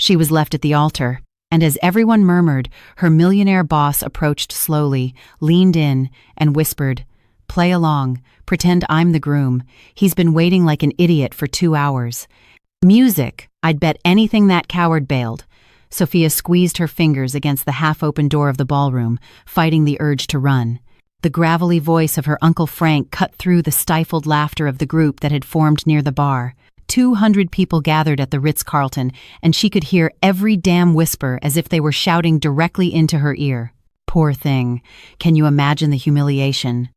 She was left at the altar, and as everyone murmured, her millionaire boss approached slowly, leaned in, and whispered, "Play along, pretend I'm the groom. He's been waiting like an idiot for 2 hours." Music! I'd bet anything that coward bailed. Sophia squeezed her fingers against the half-open door of the ballroom, fighting the urge to run. The gravelly voice of her Uncle Frank cut through the stifled laughter of the group that had formed near the bar. 200 people gathered at the Ritz-Carlton, and she could hear every damn whisper as if they were shouting directly into her ear. Poor thing. Can you imagine the humiliation?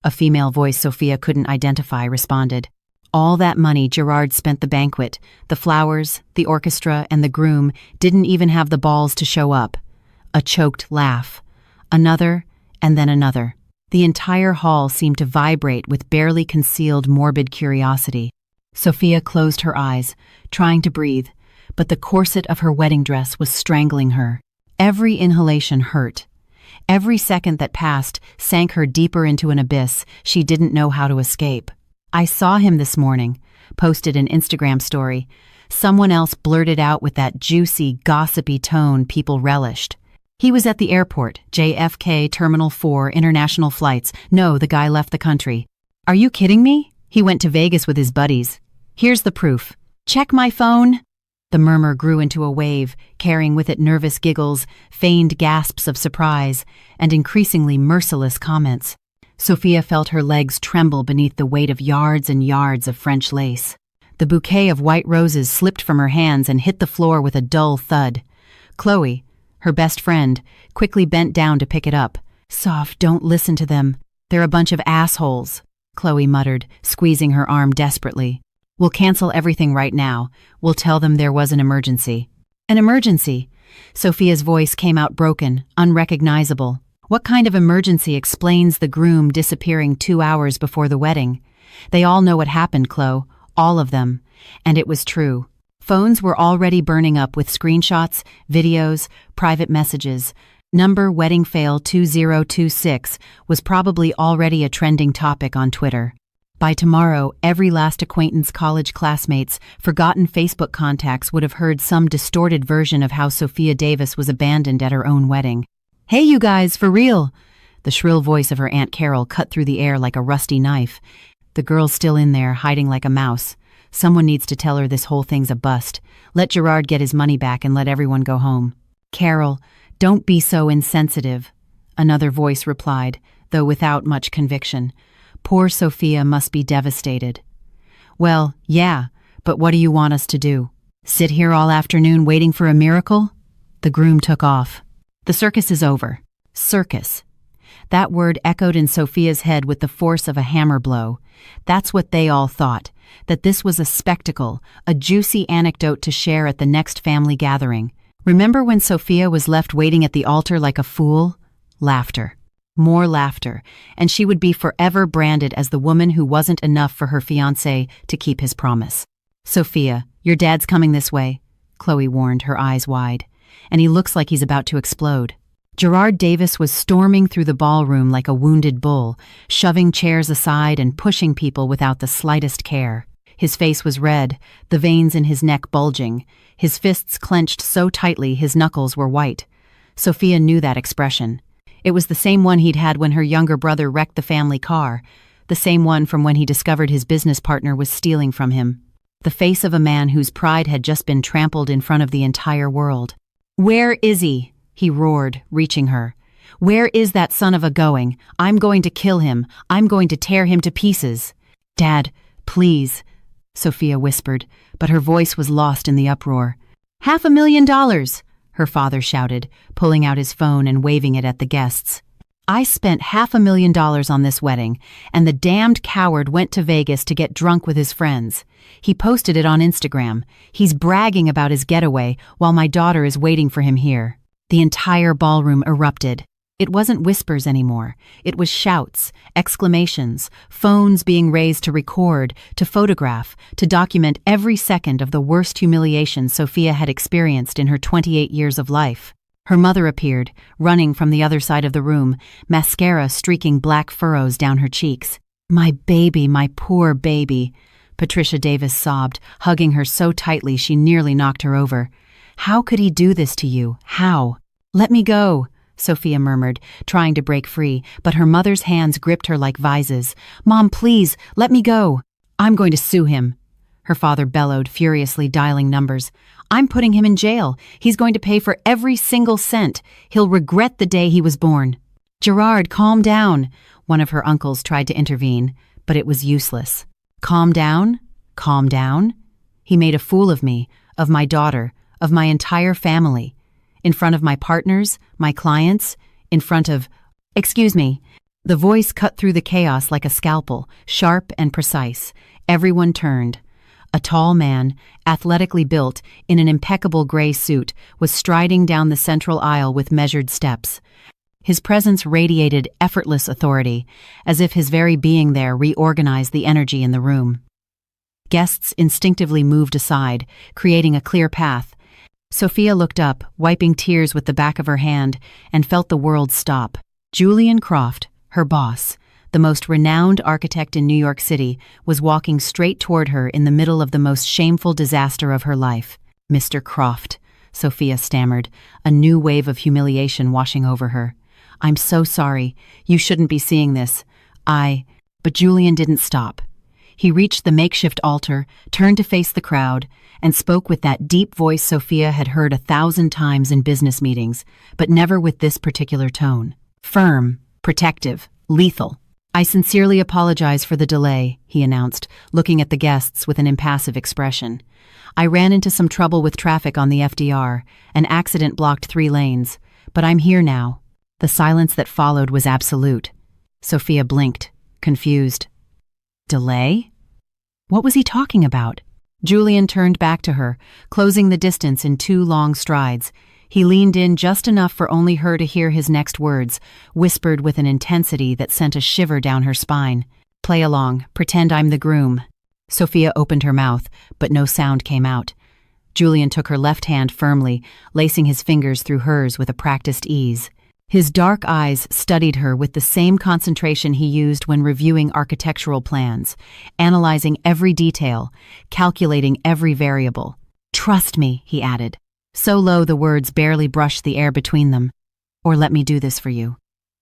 A female voice Sophia couldn't identify responded. All that money Gerard spent the banquet, the flowers, the orchestra, and the groom didn't even have the balls to show up. A choked laugh. Another, and then another. The entire hall seemed to vibrate with barely concealed morbid curiosity. Sophia closed her eyes, trying to breathe, but the corset of her wedding dress was strangling her. Every inhalation hurt. Every second that passed sank her deeper into an abyss she didn't know how to escape. "I saw him this morning," posted an Instagram story. Someone else blurted out with that juicy, gossipy tone people relished. "He was at the airport, JFK Terminal 4 international flights. No, the guy left the country." "Are you kidding me? He went to Vegas with his buddies." "Here's the proof." "Check my phone." The murmur grew into a wave, carrying with it nervous giggles, feigned gasps of surprise, and increasingly merciless comments. Sophia felt her legs tremble beneath the weight of yards and yards of French lace. The bouquet of white roses slipped from her hands and hit the floor with a dull thud. Chloe, her best friend, quickly bent down to pick it up. "Soph, don't listen to them. They're a bunch of assholes," Chloe muttered, squeezing her arm desperately. "We'll cancel everything right now. We'll tell them there was an emergency." "An emergency?" Sophia's voice came out broken, unrecognizable. What kind of emergency explains the groom disappearing 2 hours before the wedding? They all know what happened, Chloe. All of them. And it was true. Phones were already burning up with screenshots, videos, private messages. Number wedding fail 2026 was probably already a trending topic on Twitter. By tomorrow, every last acquaintance, college classmates, forgotten Facebook contacts would have heard some distorted version of how Sophia Davis was abandoned at her own wedding. "Hey, you guys, for real!" The shrill voice of her Aunt Carol cut through the air like a rusty knife. "The girl's still in there, hiding like a mouse. Someone needs to tell her this whole thing's a bust. Let Gerard get his money back and let everyone go home." "Carol, don't be so insensitive," another voice replied, though without much conviction. "Poor Sophia must be devastated." "Well, yeah, but what do you want us to do? Sit here all afternoon waiting for a miracle?" The groom took off. "The circus is over." Circus. That word echoed in Sophia's head with the force of a hammer blow. That's what they all thought, that this was a spectacle, a juicy anecdote to share at the next family gathering. Remember when Sophia was left waiting at the altar like a fool? Laughter. More laughter, and she would be forever branded as the woman who wasn't enough for her fiancé to keep his promise. "Sophia, your dad's coming this way," Chloe warned, her eyes wide. "And he looks like he's about to explode." Gerard Davis was storming through the ballroom like a wounded bull, shoving chairs aside and pushing people without the slightest care. His face was red, the veins in his neck bulging, his fists clenched so tightly his knuckles were white. Sophia knew that expression. It was the same one he'd had when her younger brother wrecked the family car, the same one from when he discovered his business partner was stealing from him. The face of a man whose pride had just been trampled in front of the entire world. "Where is he?" he roared, reaching her. "Where is that son of a going? I'm going to kill him. I'm going to tear him to pieces." "Dad, please," Sophia whispered, but her voice was lost in the uproar. $500,000, her father shouted, pulling out his phone and waving it at the guests. "I spent $500,000 on this wedding, and the damned coward went to Vegas to get drunk with his friends. He posted it on Instagram. He's bragging about his getaway while my daughter is waiting for him here." The entire ballroom erupted. It wasn't whispers anymore. It was shouts, exclamations, phones being raised to record, to photograph, to document every second of the worst humiliation Sophia had experienced in her 28 years of life. Her mother appeared, running from the other side of the room, mascara streaking black furrows down her cheeks. "My baby, my poor baby," Patricia Davis sobbed, hugging her so tightly she nearly knocked her over. How could he do this to you? How? Let me go, Sophia murmured, trying to break free, but her mother's hands gripped her like vises. Mom, please, let me go. I'm going to sue him. Her father bellowed, furiously dialing numbers. I'm putting him in jail. He's going to pay for every single cent. He'll regret the day he was born. Gerard, calm down. One of her uncles tried to intervene, but it was useless. Calm down? Calm down? He made a fool of me, of my daughter, of my entire family. In front of my partners, my clients, in front of... Excuse me. The voice cut through the chaos like a scalpel, sharp and precise. Everyone turned. A tall man, athletically built, in an impeccable gray suit, was striding down the central aisle with measured steps. His presence radiated effortless authority, as if his very being there reorganized the energy in the room. Guests instinctively moved aside, creating a clear path. Sophia looked up, wiping tears with the back of her hand, and felt the world stop. Julian Croft, her boss, the most renowned architect in New York City, was walking straight toward her in the middle of the most shameful disaster of her life. Mr. Croft, Sophia stammered, a new wave of humiliation washing over her. I'm so sorry. You shouldn't be seeing this. But Julian didn't stop. He reached the makeshift altar, turned to face the crowd, and spoke with that deep voice Sophia had heard 1,000 times in business meetings, but never with this particular tone. Firm, protective, lethal. I sincerely apologize for the delay, he announced, looking at the guests with an impassive expression. I ran into some trouble with traffic on the FDR. An accident blocked 3 lanes, but I'm here now. The silence that followed was absolute. Sophia blinked, confused. Delay? What was he talking about? Julian turned back to her, closing the distance in 2 long strides. He leaned in just enough for only her to hear his next words, whispered with an intensity that sent a shiver down her spine. Play along, pretend I'm the groom. Sophia opened her mouth, but no sound came out. Julian took her left hand firmly, lacing his fingers through hers with a practiced ease. His dark eyes studied her with the same concentration he used when reviewing architectural plans, analyzing every detail, calculating every variable. Trust me, he added. So low the words barely brushed the air between them. Or let me do this for you.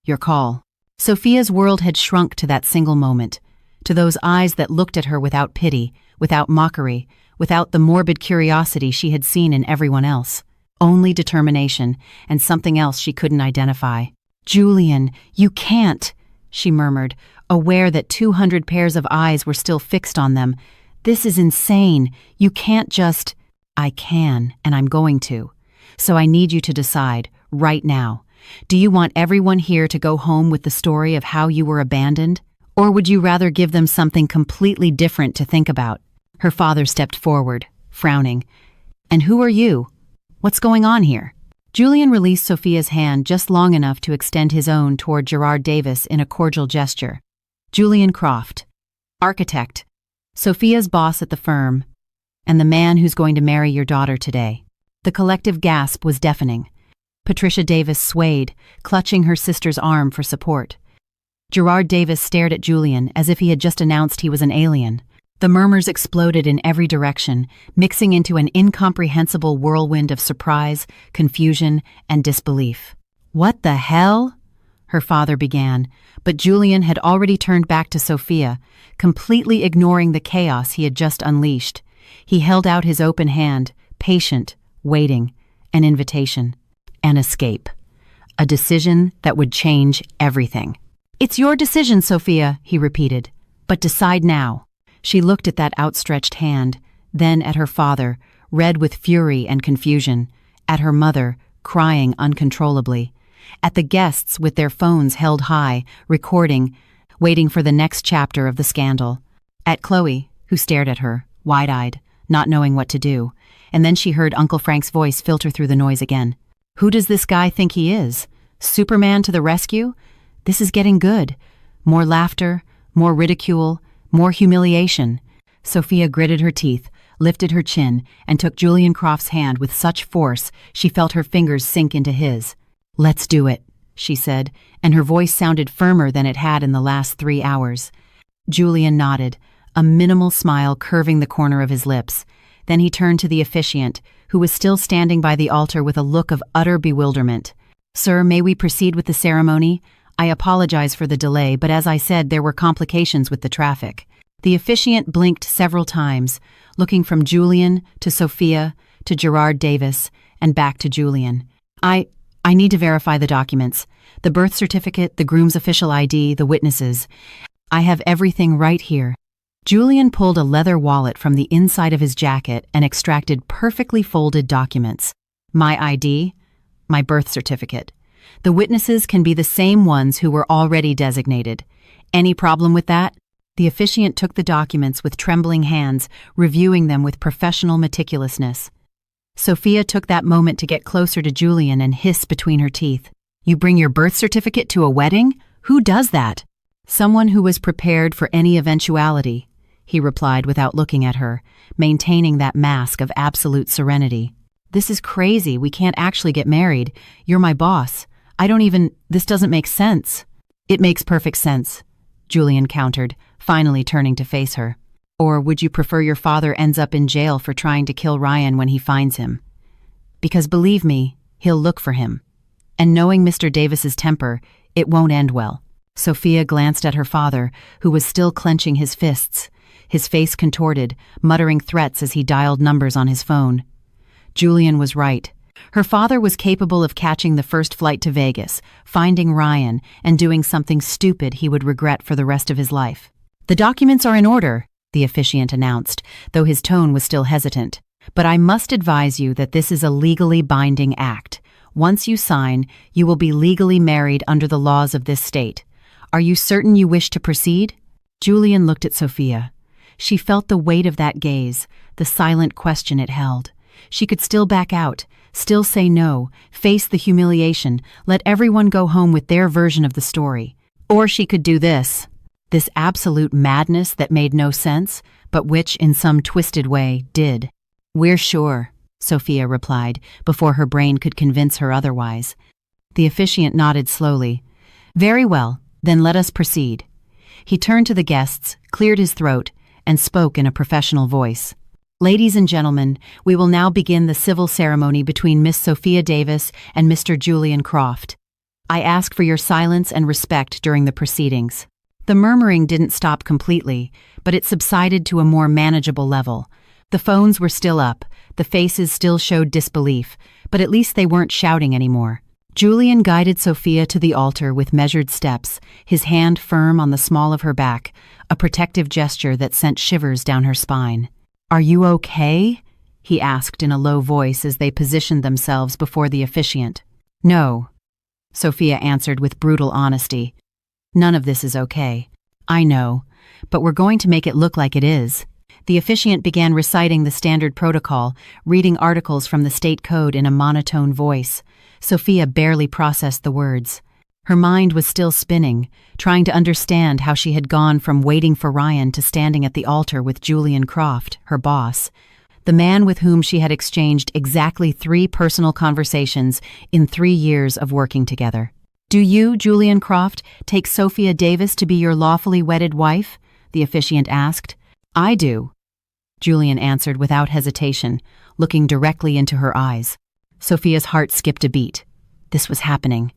Your call. Sophia's world had shrunk to that single moment, to those eyes that looked at her without pity, without mockery, without the morbid curiosity she had seen in everyone else. Only determination, and something else she couldn't identify. Julian, you can't, she murmured, aware that 200 pairs of eyes were still fixed on them. This is insane. You can't just... I can, and I'm going to. So I need you to decide, right now. Do you want everyone here to go home with the story of how you were abandoned? Or would you rather give them something completely different to think about? Her father stepped forward, frowning. And who are you? What's going on here? Julian released Sophia's hand just long enough to extend his own toward Gerard Davis in a cordial gesture. Julian Croft, architect, Sophia's boss at the firm, and the man who's going to marry your daughter today. The collective gasp was deafening. Patricia Davis swayed, clutching her sister's arm for support. Gerard Davis stared at Julian as if he had just announced he was an alien. The murmurs exploded in every direction, mixing into an incomprehensible whirlwind of surprise, confusion, and disbelief. What the hell? Her father began, but Julian had already turned back to Sophia, completely ignoring the chaos he had just unleashed. He held out his open hand, patient, waiting, an invitation, an escape, a decision that would change everything. It's your decision, Sophia, he repeated, but decide now. She looked at that outstretched hand, then at her father, red with fury and confusion, at her mother, crying uncontrollably, at the guests with their phones held high, recording, waiting for the next chapter of the scandal, at Chloe, who stared at her, wide-eyed, not knowing what to do, and then she heard Uncle Frank's voice filter through the noise again. Who does this guy think he is? Superman to the rescue? This is getting good. More laughter, more ridicule, more humiliation. Sophia gritted her teeth, lifted her chin, and took Julian Croft's hand with such force she felt her fingers sink into his. Let's do it, she said, and her voice sounded firmer than it had in the last 3 hours. Julian nodded, a minimal smile curving the corner of his lips. Then he turned to the officiant, who who was still standing by the altar with a look of utter bewilderment. "Sir, may we proceed with the ceremony? I apologize for the delay, but as I said, there were complications with the traffic." The officiant blinked several times, looking from Julian to Sophia to Gerard Davis and back to Julian. I need to verify the documents. The birth certificate, the groom's official ID, the witnesses. I have everything right here." Julian pulled a leather wallet from the inside of his jacket and extracted perfectly folded documents. "My ID, my birth certificate. The witnesses can be the same ones who were already designated. Any problem with that?" The officiant took the documents with trembling hands, reviewing them with professional meticulousness. Sophia took that moment to get closer to Julian and hiss between her teeth. "You bring your birth certificate to a wedding? Who does that?" "Someone who was prepared for any eventuality," he replied without looking at her, maintaining that mask of absolute serenity. "This is crazy. We can't actually get married. You're my boss. This doesn't make sense." "It makes perfect sense," Julian countered, finally turning to face her. "Or would you prefer your father ends up in jail for trying to kill Ryan when he finds him? Because believe me, he'll look for him. And knowing Mr. Davis's temper, it won't end well." Sophia glanced at her father, who was still clenching his fists, his face contorted, muttering threats as he dialed numbers on his phone. Julian was right. Her father was capable of catching the first flight to Vegas, finding Ryan, and doing something stupid he would regret for the rest of his life. "The documents are in order," the officiant announced, though his tone was still hesitant. "But I must advise you that this is a legally binding act. Once you sign, you will be legally married under the laws of this state. Are you certain you wish to proceed?" Julian looked at Sophia. She felt the weight of that gaze, the silent question it held. She could still back out, still say no, face the humiliation, let everyone go home with their version of the story. Or she could do this absolute madness that made no sense, but which, in some twisted way, did. "We're sure," Sophia replied, before her brain could convince her otherwise. The officiant nodded slowly. "Very well, then let us proceed." He turned to the guests, cleared his throat, and spoke in a professional voice. "Ladies and gentlemen, we will now begin the civil ceremony between Miss Sophia Davis and Mr. Julian Croft. I ask for your silence and respect during the proceedings." The murmuring didn't stop completely, but it subsided to a more manageable level. The phones were still up, the faces still showed disbelief, but at least they weren't shouting anymore. Julian guided Sophia to the altar with measured steps, his hand firm on the small of her back, a protective gesture that sent shivers down her spine. "Are you okay?" he asked in a low voice as they positioned themselves before the officiant. "No," Sophia answered with brutal honesty. "None of this is okay. I know, but we're going to make it look like it is." The officiant began reciting the standard protocol, reading articles from the state code in a monotone voice. Sophia barely processed the words. Her mind was still spinning, trying to understand how she had gone from waiting for Ryan to standing at the altar with Julian Croft, her boss, the man with whom she had exchanged exactly 3 personal conversations in 3 years of working together. "Do you, Julian Croft, take Sophia Davis to be your lawfully wedded wife?" the officiant asked. "I do," Julian answered without hesitation, looking directly into her eyes. Sophia's heart skipped a beat. This was happening.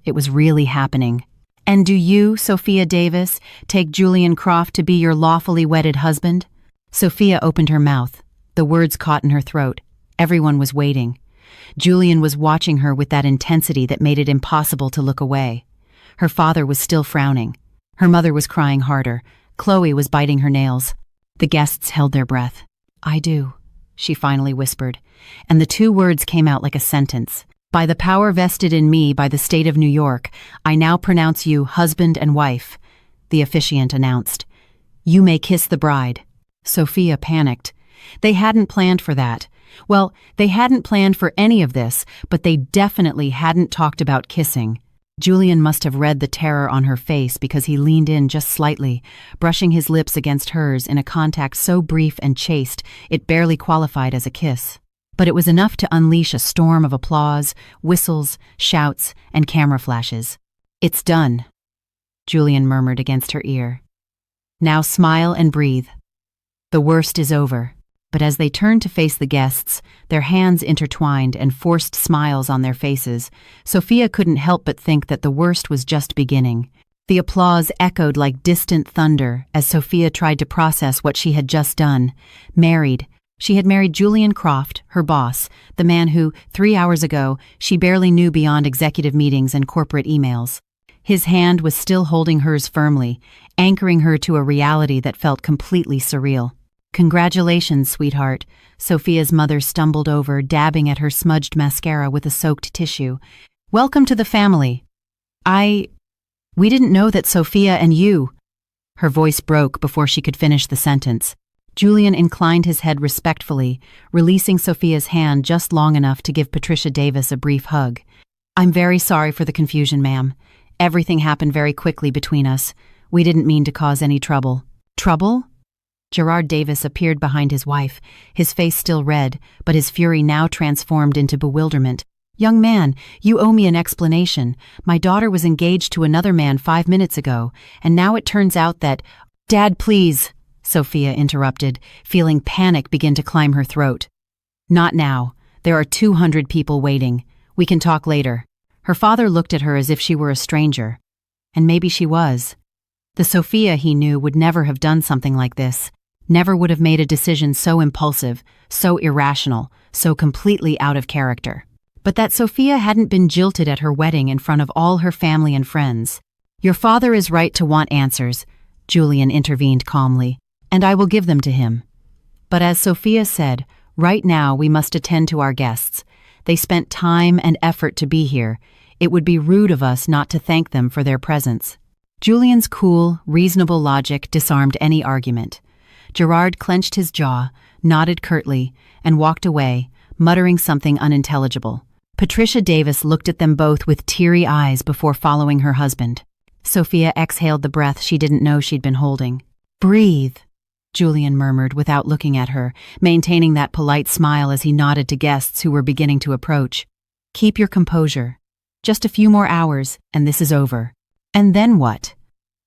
It was really happening. "And do you, Sophia Davis, take Julian Croft to be your lawfully wedded husband?" Sophia opened her mouth. The words caught in her throat. Everyone was waiting. Julian was watching her with that intensity that made it impossible to look away. Her father was still frowning. Her mother was crying harder. Chloe was biting her nails. The guests held their breath. "I do," she finally whispered, and the 2 words came out like a sentence. "By the power vested in me by the state of New York, I now pronounce you husband and wife," the officiant announced. "You may kiss the bride." Sophia panicked. They hadn't planned for that. Well, they hadn't planned for any of this, but they definitely hadn't talked about kissing. Julian must have read the terror on her face because he leaned in just slightly, brushing his lips against hers in a contact so brief and chaste it barely qualified as a kiss. But it was enough to unleash a storm of applause, whistles, shouts, and camera flashes. "It's done," Julian murmured against her ear. "Now smile and breathe. The worst is over." But as they turned to face the guests, their hands intertwined and forced smiles on their faces, Sophia couldn't help but think that the worst was just beginning. The applause echoed like distant thunder as Sophia tried to process what she had just done. Married. She had married Julian Croft, her boss, the man who, 3 hours ago, she barely knew beyond executive meetings and corporate emails. His hand was still holding hers firmly, anchoring her to a reality that felt completely surreal. "Congratulations, sweetheart," Sophia's mother stumbled over, dabbing at her smudged mascara with a soaked tissue. "Welcome to the family. We didn't know that Sophia and you—" Her voice broke before she could finish the sentence. Julian inclined his head respectfully, releasing Sophia's hand just long enough to give Patricia Davis a brief hug. "I'm very sorry for the confusion, ma'am. Everything happened very quickly between us. We didn't mean to cause any trouble." "Trouble?" Gerard Davis appeared behind his wife, his face still red, but his fury now transformed into bewilderment. "Young man, you owe me an explanation. My daughter was engaged to another man 5 minutes ago, and now it turns out that—" "Dad, please," Sophia interrupted, feeling panic begin to climb her throat. "Not now. There are 200 people waiting. We can talk later." Her father looked at her as if she were a stranger. And maybe she was. The Sophia he knew would never have done something like this. Never would have made a decision so impulsive, so irrational, so completely out of character. But that Sophia hadn't been jilted at her wedding in front of all her family and friends. "Your father is right to want answers," Julian intervened calmly, "and I will give them to him. But as Sophia said, right now we must attend to our guests. They spent time and effort to be here. It would be rude of us not to thank them for their presence." Julian's cool, reasonable logic disarmed any argument. Gerard clenched his jaw, nodded curtly, and walked away, muttering something unintelligible. Patricia Davis looked at them both with teary eyes before following her husband. Sophia exhaled the breath she didn't know she'd been holding. "Breathe," Julian murmured without looking at her, maintaining that polite smile as he nodded to guests who were beginning to approach. "Keep your composure. Just a few more hours, and this is over." "And then what?"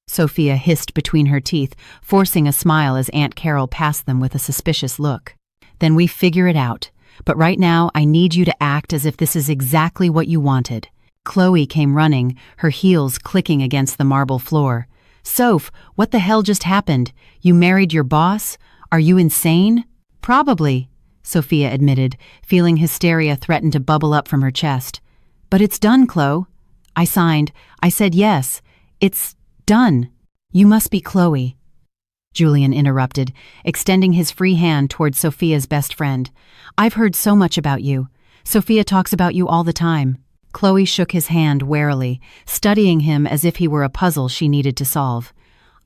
Sophia hissed between her teeth, forcing a smile as Aunt Carol passed them with a suspicious look. "Then we figure it out. But right now, I need you to act as if this is exactly what you wanted." Chloe came running, her heels clicking against the marble floor. "Soph, what the hell just happened? You married your boss? Are you insane?" "Probably," Sophia admitted, feeling hysteria threaten to bubble up from her chest. "But it's done, Chloe. I signed. I said yes. It's done." "You must be Chloe," Julian interrupted, extending his free hand toward Sophia's best friend. "I've heard so much about you. Sophia talks about you all the time." Chloe shook his hand warily, studying him as if he were a puzzle she needed to solve.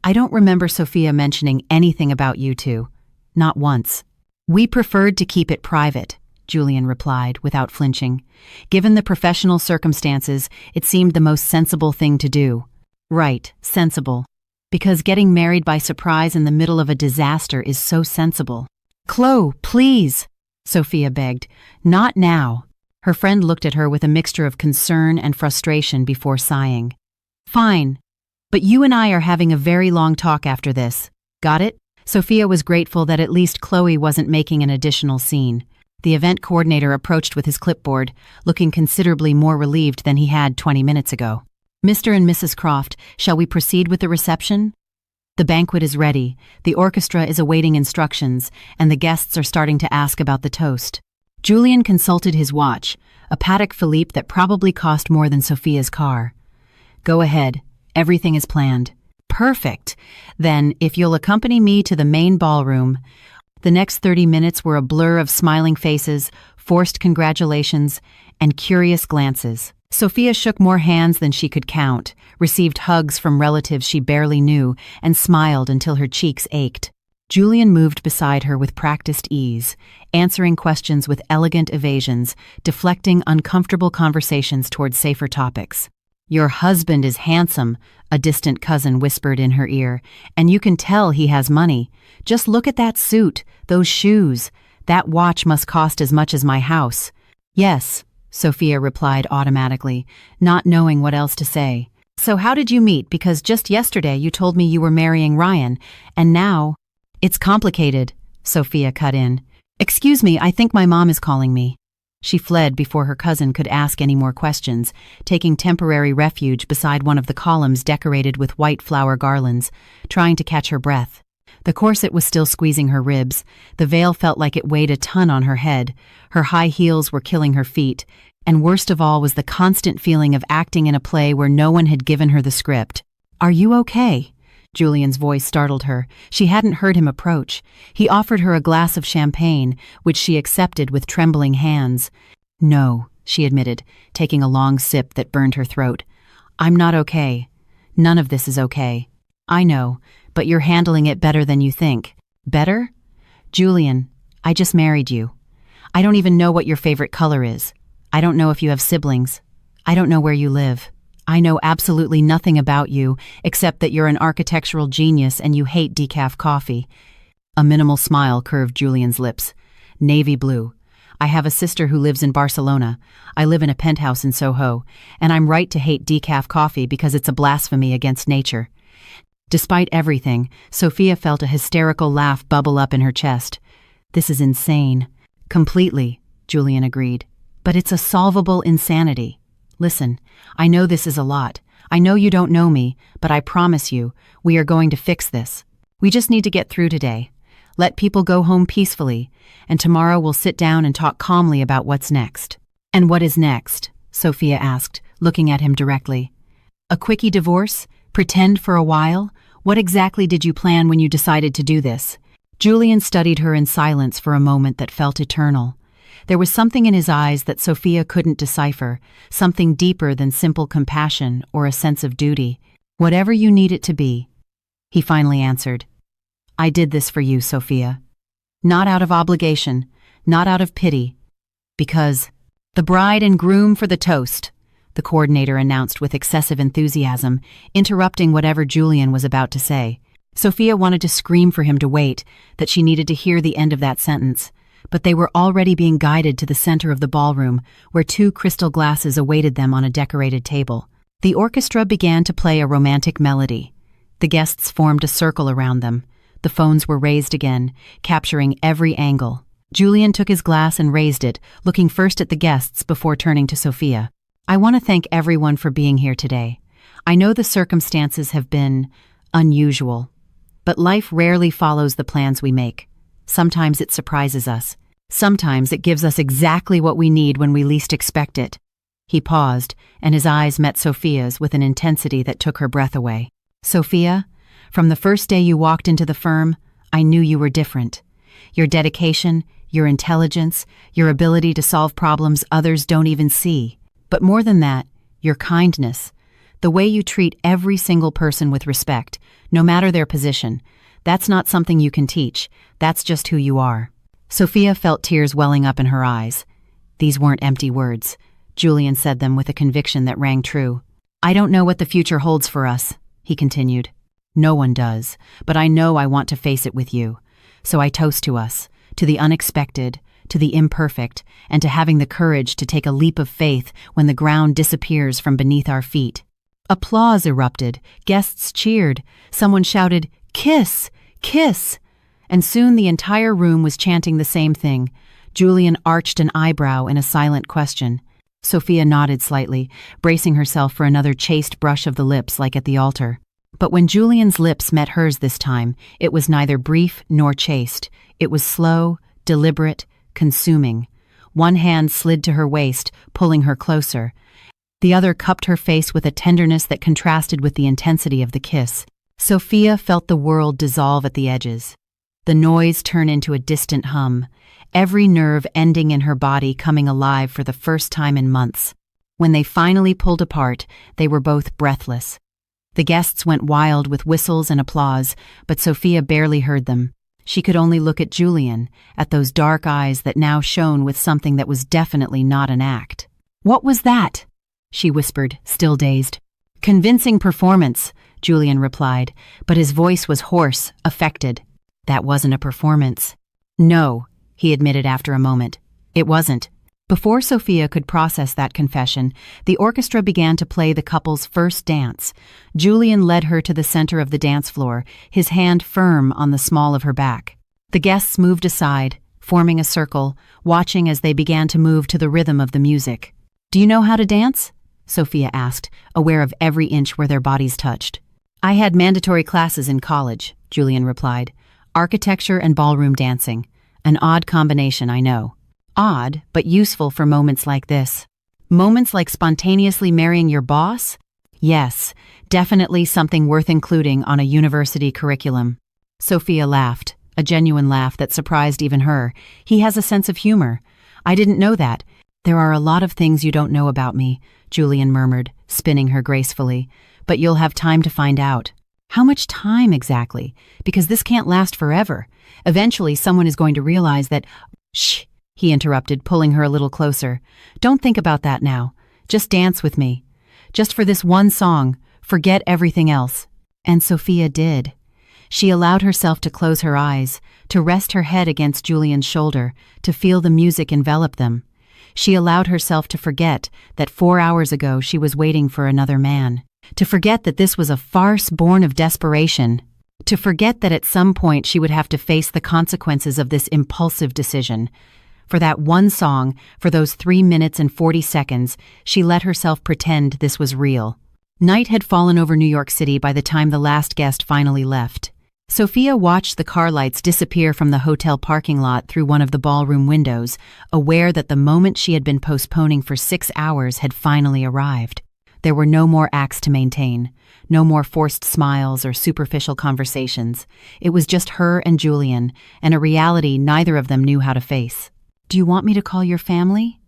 "I don't remember Sophia mentioning anything about you two. Not once." "We preferred to keep it private," Julian replied, without flinching. Given the professional circumstances, it seemed the most sensible thing to do. Right, sensible. Because getting married by surprise in the middle of a disaster is so sensible. "Chloe, please," Sophia begged. "Not now." Her friend looked at her with a mixture of concern and frustration before sighing. "Fine. But you and I are having a very long talk after this. Got it?" Sophia was grateful that at least Chloe wasn't making an additional scene. The event coordinator approached with his clipboard, looking considerably more relieved than he had 20 minutes ago. "Mr. and Mrs. Croft, shall we proceed with the reception?" The banquet is ready, the orchestra is awaiting instructions, and the guests are starting to ask about the toast. Julian consulted his watch, a Patek Philippe that probably cost more than Sophia's car. "Go ahead. Everything is planned." "Perfect. Then, if you'll accompany me to the main ballroom." The next 30 minutes were a blur of smiling faces, forced congratulations, and curious glances. Sophia shook more hands than she could count, received hugs from relatives she barely knew, and smiled until her cheeks ached. Julian moved beside her with practiced ease, answering questions with elegant evasions, deflecting uncomfortable conversations toward safer topics. "Your husband is handsome," a distant cousin whispered in her ear, "and you can tell he has money. Just look at that suit, those shoes. That watch must cost as much as my house." "Yes," Sophia replied automatically, not knowing what else to say. "So how did you meet? Because just yesterday you told me you were marrying Ryan, and now—" "It's complicated," Sophia cut in. "Excuse me, I think my mom is calling me." She fled before her cousin could ask any more questions, taking temporary refuge beside one of the columns decorated with white flower garlands, trying to catch her breath. The corset was still squeezing her ribs. The veil felt like it weighed a ton on her head. Her high heels were killing her feet. And worst of all was the constant feeling of acting in a play where no one had given her the script. "Are you okay?" Julian's voice startled her. She hadn't heard him approach. He offered her a glass of champagne, which she accepted with trembling hands. "No," she admitted, taking a long sip that burned her throat. "I'm not okay. None of this is okay. I know, but you're handling it better than you think." "Better?" "Julian, I just married you. I don't even know what your favorite color is. I don't know if you have siblings. I don't know where you live. I know absolutely nothing about you, except that you're an architectural genius and you hate decaf coffee." A minimal smile curved Julian's lips. "Navy blue. I have a sister who lives in Barcelona. I live in a penthouse in Soho, and I'm right to hate decaf coffee because it's a blasphemy against nature." Despite everything, Sophia felt a hysterical laugh bubble up in her chest. "This is insane." "Completely," Julian agreed. "But it's a solvable insanity. Listen, I know this is a lot. I know you don't know me, but I promise you, we are going to fix this. We just need to get through today. Let people go home peacefully, and tomorrow we'll sit down and talk calmly about what's next." "And what is next?" Sophia asked, looking at him directly. "A quickie divorce? Pretend for a while? What exactly did you plan when you decided to do this?" Julian studied her in silence for a moment that felt eternal. There was something in his eyes that Sophia couldn't decipher, something deeper than simple compassion or a sense of duty. "Whatever you need it to be," he finally answered. "I did this for you, Sophia. Not out of obligation, not out of pity, because—" "The bride and groom for the toast," the coordinator announced with excessive enthusiasm, interrupting whatever Julian was about to say. Sophia wanted to scream for him to wait, that she needed to hear the end of that sentence. But they were already being guided to the center of the ballroom, where 2 crystal glasses awaited them on a decorated table. The orchestra began to play a romantic melody. The guests formed a circle around them. The phones were raised again, capturing every angle. Julian took his glass and raised it, looking first at the guests before turning to Sophia. "I want to thank everyone for being here today. I know the circumstances have been unusual, but life rarely follows the plans we make. Sometimes it surprises us. Sometimes it gives us exactly what we need when we least expect it." He paused, and his eyes met Sophia's with an intensity that took her breath away. "Sophia, from the first day you walked into the firm, I knew you were different. Your dedication, your intelligence, your ability to solve problems others don't even see. But more than that, your kindness, the way you treat every single person with respect, no matter their position. That's not something you can teach. That's just who you are." Sophia felt tears welling up in her eyes. These weren't empty words. Julian said them with a conviction that rang true. "I don't know what the future holds for us," he continued. "No one does, but I know I want to face it with you. So I toast to us, to the unexpected, to the imperfect, and to having the courage to take a leap of faith when the ground disappears from beneath our feet." Applause erupted. Guests cheered. Someone shouted, "Kiss! Kiss!" And soon the entire room was chanting the same thing. Julian arched an eyebrow in a silent question. Sophia nodded slightly, bracing herself for another chaste brush of the lips like at the altar. But when Julian's lips met hers this time, it was neither brief nor chaste. It was slow, deliberate, consuming. One hand slid to her waist, pulling her closer. The other cupped her face with a tenderness that contrasted with the intensity of the kiss. Sophia felt the world dissolve at the edges. The noise turn into a distant hum, every nerve ending in her body coming alive for the first time in months. When they finally pulled apart, they were both breathless. The guests went wild with whistles and applause, but Sophia barely heard them. She could only look at Julian, at those dark eyes that now shone with something that was definitely not an act. "What was that?" she whispered, still dazed. "Convincing performance," Julian replied, but his voice was hoarse, affected. "That wasn't a performance." "No," he admitted after a moment. "It wasn't." Before Sophia could process that confession, the orchestra began to play the couple's first dance. Julian led her to the center of the dance floor, his hand firm on the small of her back. The guests moved aside, forming a circle, watching as they began to move to the rhythm of the music. "Do you know how to dance?" Sophia asked, aware of every inch where their bodies touched. "I had mandatory classes in college," Julian replied. "Architecture and ballroom dancing. An odd combination, I know. Odd, but useful for moments like this." "Moments like spontaneously marrying your boss?" "Yes, definitely something worth including on a university curriculum." Sophia laughed, a genuine laugh that surprised even her. "He has a sense of humor. I didn't know that." "There are a lot of things you don't know about me," Julian murmured, spinning her gracefully. "But you'll have time to find out." "How much time exactly? Because this can't last forever. Eventually someone is going to realize that—" "Shh," he interrupted, pulling her a little closer. "Don't think about that now. Just dance with me. Just for this one song, forget everything else." And Sophia did. She allowed herself to close her eyes, to rest her head against Julian's shoulder, to feel the music envelop them. She allowed herself to forget that 4 hours ago she was waiting for another man. To forget that this was a farce born of desperation. To forget that at some point she would have to face the consequences of this impulsive decision. For that one song, for those 3 minutes and 40 seconds, she let herself pretend this was real. Night had fallen over New York City by the time the last guest finally left. Sophia watched the car lights disappear from the hotel parking lot through one of the ballroom windows, aware that the moment she had been postponing for 6 hours had finally arrived. There were no more acts to maintain, no more forced smiles or superficial conversations. It was just her and Julian, and a reality neither of them knew how to face. "Do you want me to call your family?"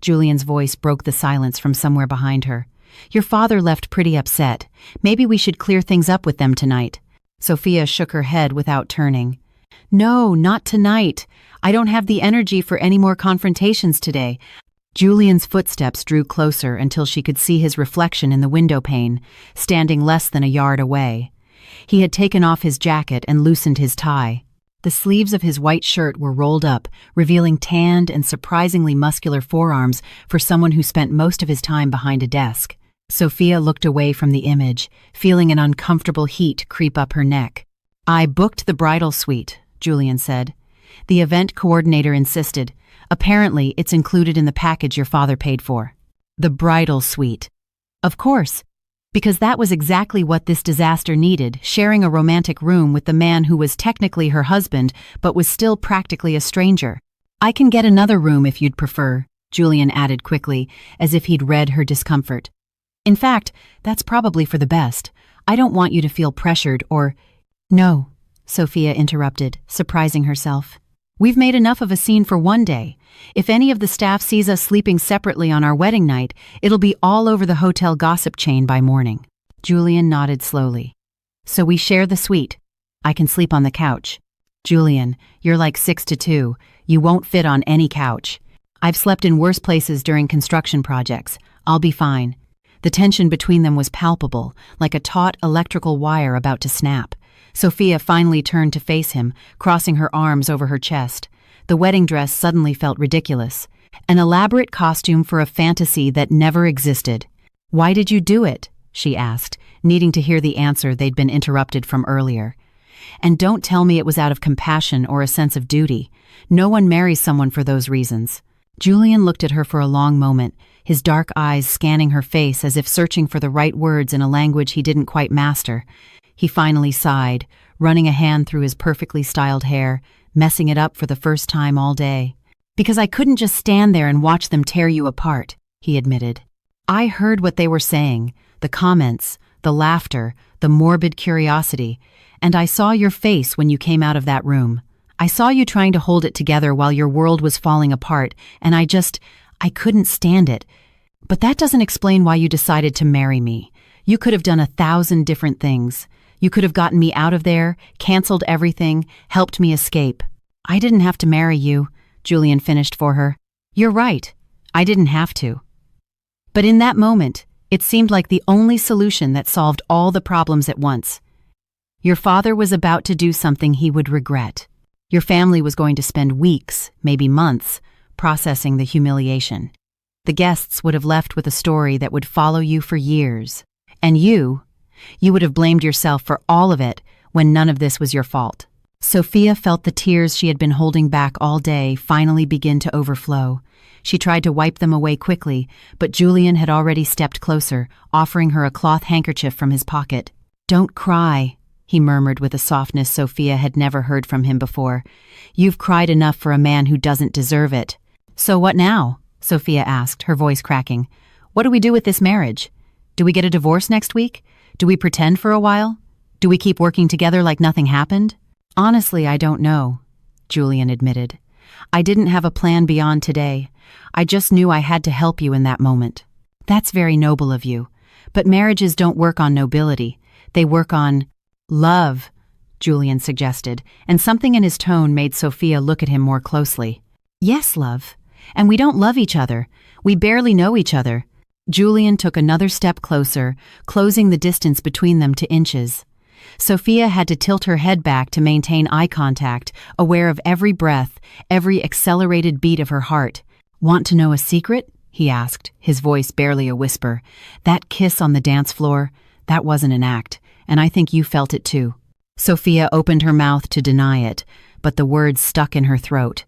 Julian's voice broke the silence from somewhere behind her. "Your father left pretty upset. Maybe we should clear things up with them tonight." Sophia shook her head without turning. "No, not tonight. I don't have the energy for any more confrontations today." Julian's footsteps drew closer until she could see his reflection in the window pane, standing less than a yard away. He had taken off his jacket and loosened his tie. The sleeves of his white shirt were rolled up, revealing tanned and surprisingly muscular forearms for someone who spent most of his time behind a desk. Sophia looked away from the image, feeling an uncomfortable heat creep up her neck. "I booked the bridal suite," Julian said. The event coordinator insisted. "Apparently, it's included in the package your father paid for." The bridal suite. Of course, because that was exactly what this disaster needed, sharing a romantic room with the man who was technically her husband but was still practically a stranger. "I can get another room if you'd prefer," Julian added quickly, as if he'd read her discomfort. "In fact, that's probably for the best. I don't want you to feel pressured or—" "No," Sophia interrupted, surprising herself. "We've made enough of a scene for one day. If any of the staff sees us sleeping separately on our wedding night, it'll be all over the hotel gossip chain by morning." Julian nodded slowly. "So we share the suite. I can sleep on the couch." "Julian, you're like 6'2". You won't fit on any couch. I've slept in worse places during construction projects. I'll be fine." The tension between them was palpable, like a taut electrical wire about to snap. Sophia finally turned to face him, crossing her arms over her chest. The wedding dress suddenly felt ridiculous. An elaborate costume for a fantasy that never existed. "Why did you do it?" she asked, needing to hear the answer they'd been interrupted from earlier. "And don't tell me it was out of compassion or a sense of duty. No one marries someone for those reasons." Julian looked at her for a long moment, his dark eyes scanning her face as if searching for the right words in a language he didn't quite master. He finally sighed, running a hand through his perfectly styled hair, messing it up for the first time all day. "Because I couldn't just stand there and watch them tear you apart," he admitted. "I heard what they were saying, the comments, the laughter, the morbid curiosity, and I saw your face when you came out of that room. I saw you trying to hold it together while your world was falling apart, and I couldn't stand it. But that doesn't explain why you decided to marry me. You could have done 1,000 different things. You could have gotten me out of there, canceled everything, helped me escape." "I didn't have to marry you," Julian finished for her. "You're right. I didn't have to. But in that moment, it seemed like the only solution that solved all the problems at once. Your father was about to do something he would regret. Your family was going to spend weeks, maybe months, processing the humiliation. The guests would have left with a story that would follow you for years. And you would have blamed yourself for all of it when none of this was your fault. Sophia felt the tears she had been holding back all day finally begin to overflow. She tried to wipe them away quickly, but Julian had already stepped closer, offering her a cloth handkerchief from his pocket. "Don't cry," he murmured with a softness Sophia had never heard from him before. "You've cried enough for a man who doesn't deserve it." "So what now?" Sophia asked, her voice cracking. "What do we do with this marriage? Do we get a divorce next week? Do we pretend for a while? Do we keep working together like nothing happened?" "Honestly, I don't know," Julian admitted. "I didn't have a plan beyond today. I just knew I had to help you in that moment." "That's very noble of you. But marriages don't work on nobility. They work on love," Julian suggested, and something in his tone made Sophia look at him more closely. "Yes, love. And we don't love each other. We barely know each other." Julian took another step closer, closing the distance between them to inches. Sophia had to tilt her head back to maintain eye contact, aware of every breath, every accelerated beat of her heart. "Want to know a secret?" he asked, his voice barely a whisper. "That kiss on the dance floor, that wasn't an act, and I think you felt it too." Sophia opened her mouth to deny it, but the words stuck in her throat.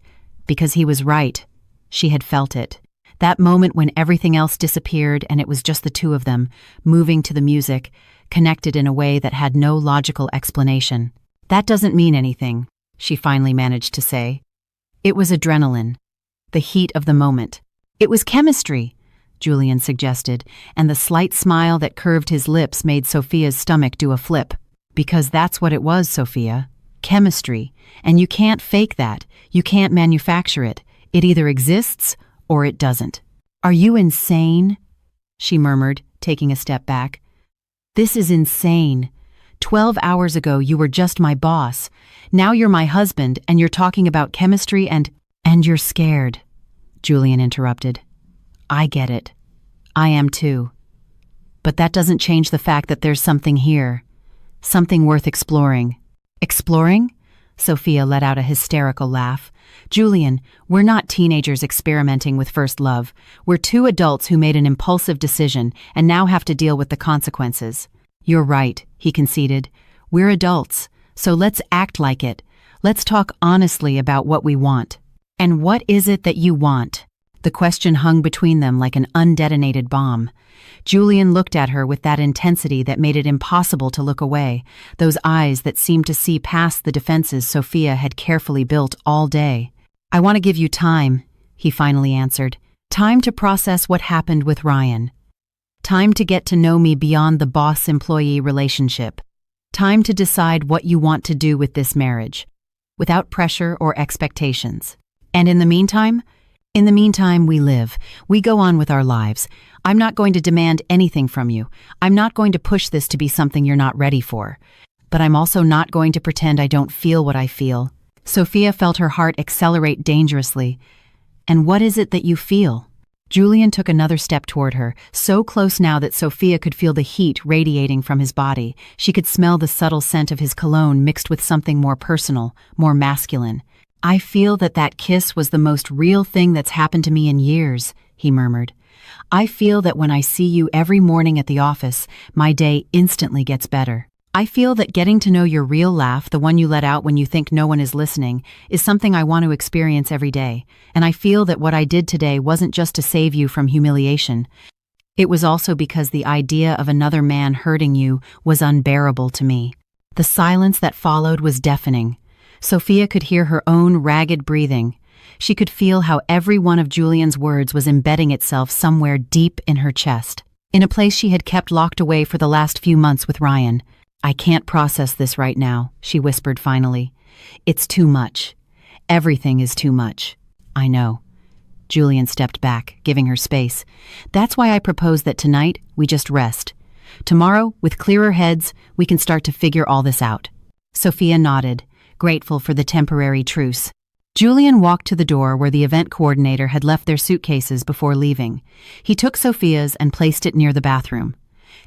Because he was right. She had felt it. That moment when everything else disappeared and it was just the two of them, moving to the music, connected in a way that had no logical explanation. "That doesn't mean anything," she finally managed to say. "It was adrenaline. The heat of the moment. It was chemistry," Julian suggested, and the slight smile that curved his lips made Sophia's stomach do a flip. "Because that's what it was, Sophia. Chemistry. And you can't fake that. You can't manufacture it. It either exists or it doesn't." "Are you insane?" she murmured, taking a step back. "This is insane. 12 hours ago you were just my boss. Now you're my husband and you're talking about chemistry and you're scared," Julian interrupted. "I get it. I am too. But that doesn't change the fact that there's something here. Something worth exploring." "Exploring?" Sophia let out a hysterical laugh. "Julian, we're not teenagers experimenting with first love. We're two adults who made an impulsive decision and now have to deal with the consequences." "You're right," he conceded. "We're adults, so let's act like it. Let's talk honestly about what we want." "And what is it that you want?" The question hung between them like an undetonated bomb. Julian looked at her with that intensity that made it impossible to look away, those eyes that seemed to see past the defenses Sophia had carefully built all day. "I want to give you time," he finally answered. "Time to process what happened with Ryan. Time to get to know me beyond the boss-employee relationship. Time to decide what you want to do with this marriage, without pressure or expectations. And in the meantime, we live. We go on with our lives. I'm not going to demand anything from you. I'm not going to push this to be something you're not ready for. But I'm also not going to pretend I don't feel what I feel." Sophia felt her heart accelerate dangerously. "And what is it that you feel?" Julian took another step toward her, so close now that Sophia could feel the heat radiating from his body. She could smell the subtle scent of his cologne mixed with something more personal, more masculine. "I feel that kiss was the most real thing that's happened to me in years," he murmured. "I feel that when I see you every morning at the office, my day instantly gets better. I feel that getting to know your real laugh, the one you let out when you think no one is listening, is something I want to experience every day. And I feel that what I did today wasn't just to save you from humiliation. It was also because the idea of another man hurting you was unbearable to me." The silence that followed was deafening. Sophia could hear her own ragged breathing. She could feel how every one of Julian's words was embedding itself somewhere deep in her chest, in a place she had kept locked away for the last few months with Ryan. "I can't process this right now," she whispered finally. "It's too much. Everything is too much." "I know." Julian stepped back, giving her space. "That's why I propose that tonight we just rest. Tomorrow, with clearer heads, we can start to figure all this out." Sophia nodded, grateful for the temporary truce. Julian walked to the door where the event coordinator had left their suitcases before leaving. He took Sophia's and placed it near the bathroom.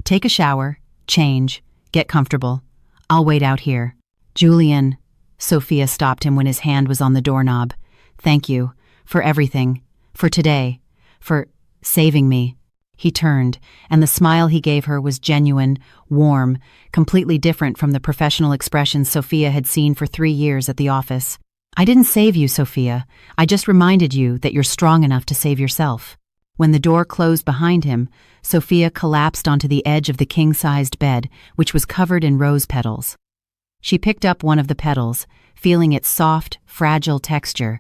"Take a shower, change, get comfortable. I'll wait out here." "Julian," Sophia stopped him when his hand was on the doorknob. "Thank you for everything, for today, for saving me." He turned, and the smile he gave her was genuine, warm, completely different from the professional expressions Sophia had seen for 3 years at the office. "I didn't save you, Sophia. I just reminded you that you're strong enough to save yourself." When the door closed behind him, Sophia collapsed onto the edge of the king-sized bed, which was covered in rose petals. She picked up one of the petals, feeling its soft, fragile texture.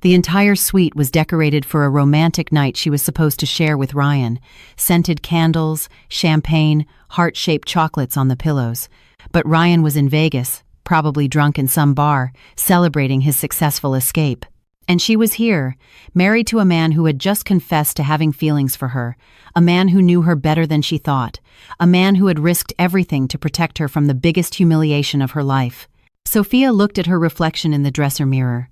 The entire suite was decorated for a romantic night she was supposed to share with Ryan. Scented candles, champagne, heart-shaped chocolates on the pillows. But Ryan was in Vegas, probably drunk in some bar, celebrating his successful escape. And she was here, married to a man who had just confessed to having feelings for her, a man who knew her better than she thought, a man who had risked everything to protect her from the biggest humiliation of her life. Sophia looked at her reflection in the dresser mirror.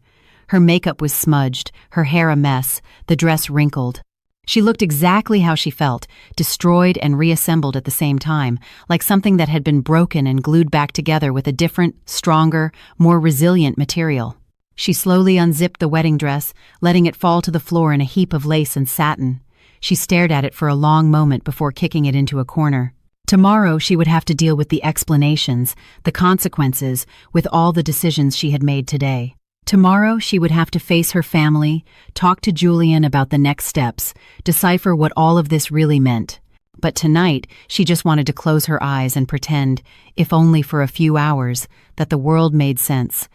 Her makeup was smudged, her hair a mess, the dress wrinkled. She looked exactly how she felt, destroyed and reassembled at the same time, like something that had been broken and glued back together with a different, stronger, more resilient material. She slowly unzipped the wedding dress, letting it fall to the floor in a heap of lace and satin. She stared at it for a long moment before kicking it into a corner. Tomorrow she would have to deal with the explanations, the consequences, with all the decisions she had made today. Tomorrow she would have to face her family, talk to Julian about the next steps, decipher what all of this really meant. But tonight she just wanted to close her eyes and pretend, if only for a few hours, that the world made sense.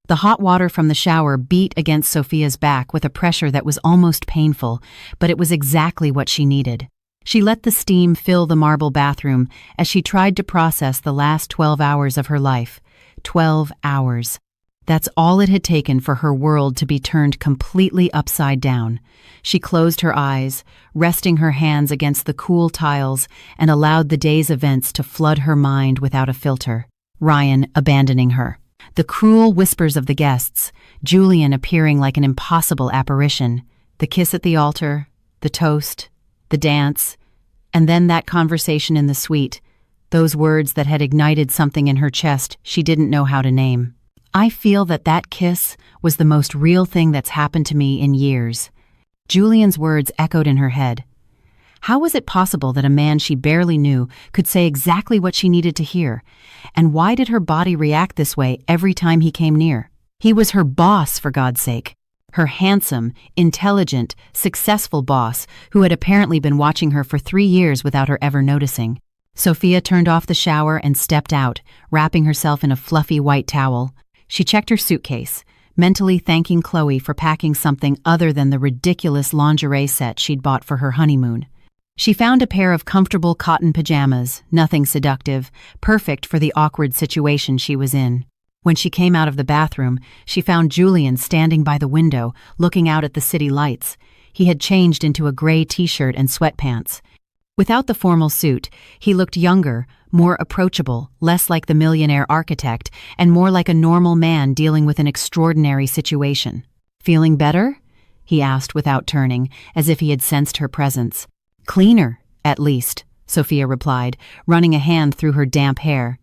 The hot water from the shower beat against Sophia's back with a pressure that was almost painful, but it was exactly what she needed. She let the steam fill the marble bathroom as she tried to process the last 12 hours of her life. 12 hours. That's all it had taken for her world to be turned completely upside down. She closed her eyes, resting her hands against the cool tiles, and allowed the day's events to flood her mind without a filter. Ryan abandoning her. The cruel whispers of the guests, Julian appearing like an impossible apparition, the kiss at the altar, the toast, the dance, and then that conversation in the suite, those words that had ignited something in her chest she didn't know how to name. "I feel that kiss was the most real thing that's happened to me in years." Julian's words echoed in her head. How was it possible that a man she barely knew could say exactly what she needed to hear? And why did her body react this way every time he came near? He was her boss, for God's sake. Her handsome, intelligent, successful boss who had apparently been watching her for 3 years without her ever noticing. Sophia turned off the shower and stepped out, wrapping herself in a fluffy white towel. She checked her suitcase, mentally thanking Chloe for packing something other than the ridiculous lingerie set she'd bought for her honeymoon. She found a pair of comfortable cotton pajamas, nothing seductive, perfect for the awkward situation she was in. When she came out of the bathroom, she found Julian standing by the window, looking out at the city lights. He had changed into a gray t-shirt and sweatpants. Without the formal suit, he looked younger, more approachable, less like the millionaire architect, and more like a normal man dealing with an extraordinary situation. "Feeling better?" he asked without turning, as if he had sensed her presence. "Cleaner, at least," Sophia replied, running a hand through her damp hair.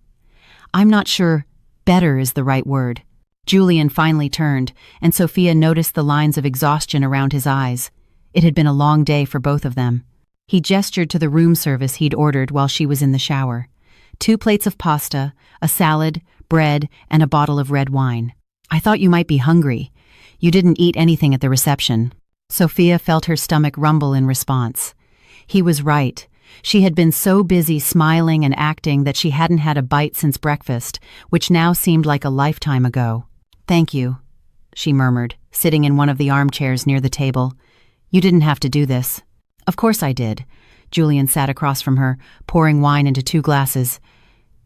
"I'm not sure better is the right word." Julian finally turned, and Sophia noticed the lines of exhaustion around his eyes. It had been a long day for both of them. He gestured to the room service he'd ordered while she was in the shower. 2 plates of pasta, a salad, bread, and a bottle of red wine. "I thought you might be hungry. You didn't eat anything at the reception." Sophia felt her stomach rumble in response. He was right. She had been so busy smiling and acting that she hadn't had a bite since breakfast, which now seemed like a lifetime ago. "Thank you," she murmured, sitting in one of the armchairs near the table. "You didn't have to do this." "Of course I did." Julian sat across from her, pouring wine into 2 glasses.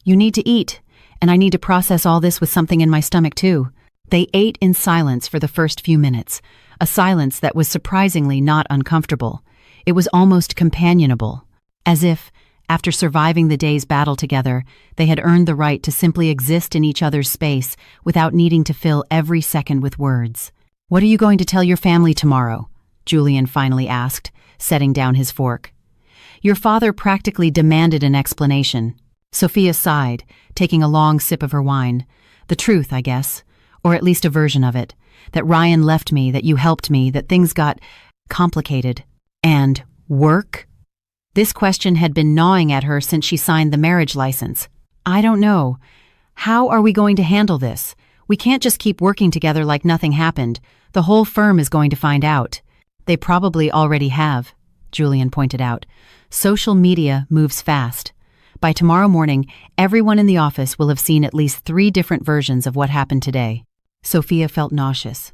"You need to eat, and I need to process all this with something in my stomach too." They ate in silence for the first few minutes, a silence that was surprisingly not uncomfortable. It was almost companionable, as if, after surviving the day's battle together, they had earned the right to simply exist in each other's space without needing to fill every second with words. "What are you going to tell your family tomorrow?" Julian finally asked, setting down his fork. "Your father practically demanded an explanation." Sophia sighed, taking a long sip of her wine. "The truth, I guess, or at least a version of it. That Ryan left me, that you helped me, that things got complicated. And work?" This question had been gnawing at her since she signed the marriage license. I don't know. How are we going to handle this? We can't just keep working together like nothing happened. The whole firm is going to find out. They probably already have, Julian pointed out. Social media moves fast. By tomorrow morning, everyone in the office will have seen at least 3 different versions of what happened today. Sophia felt nauseous.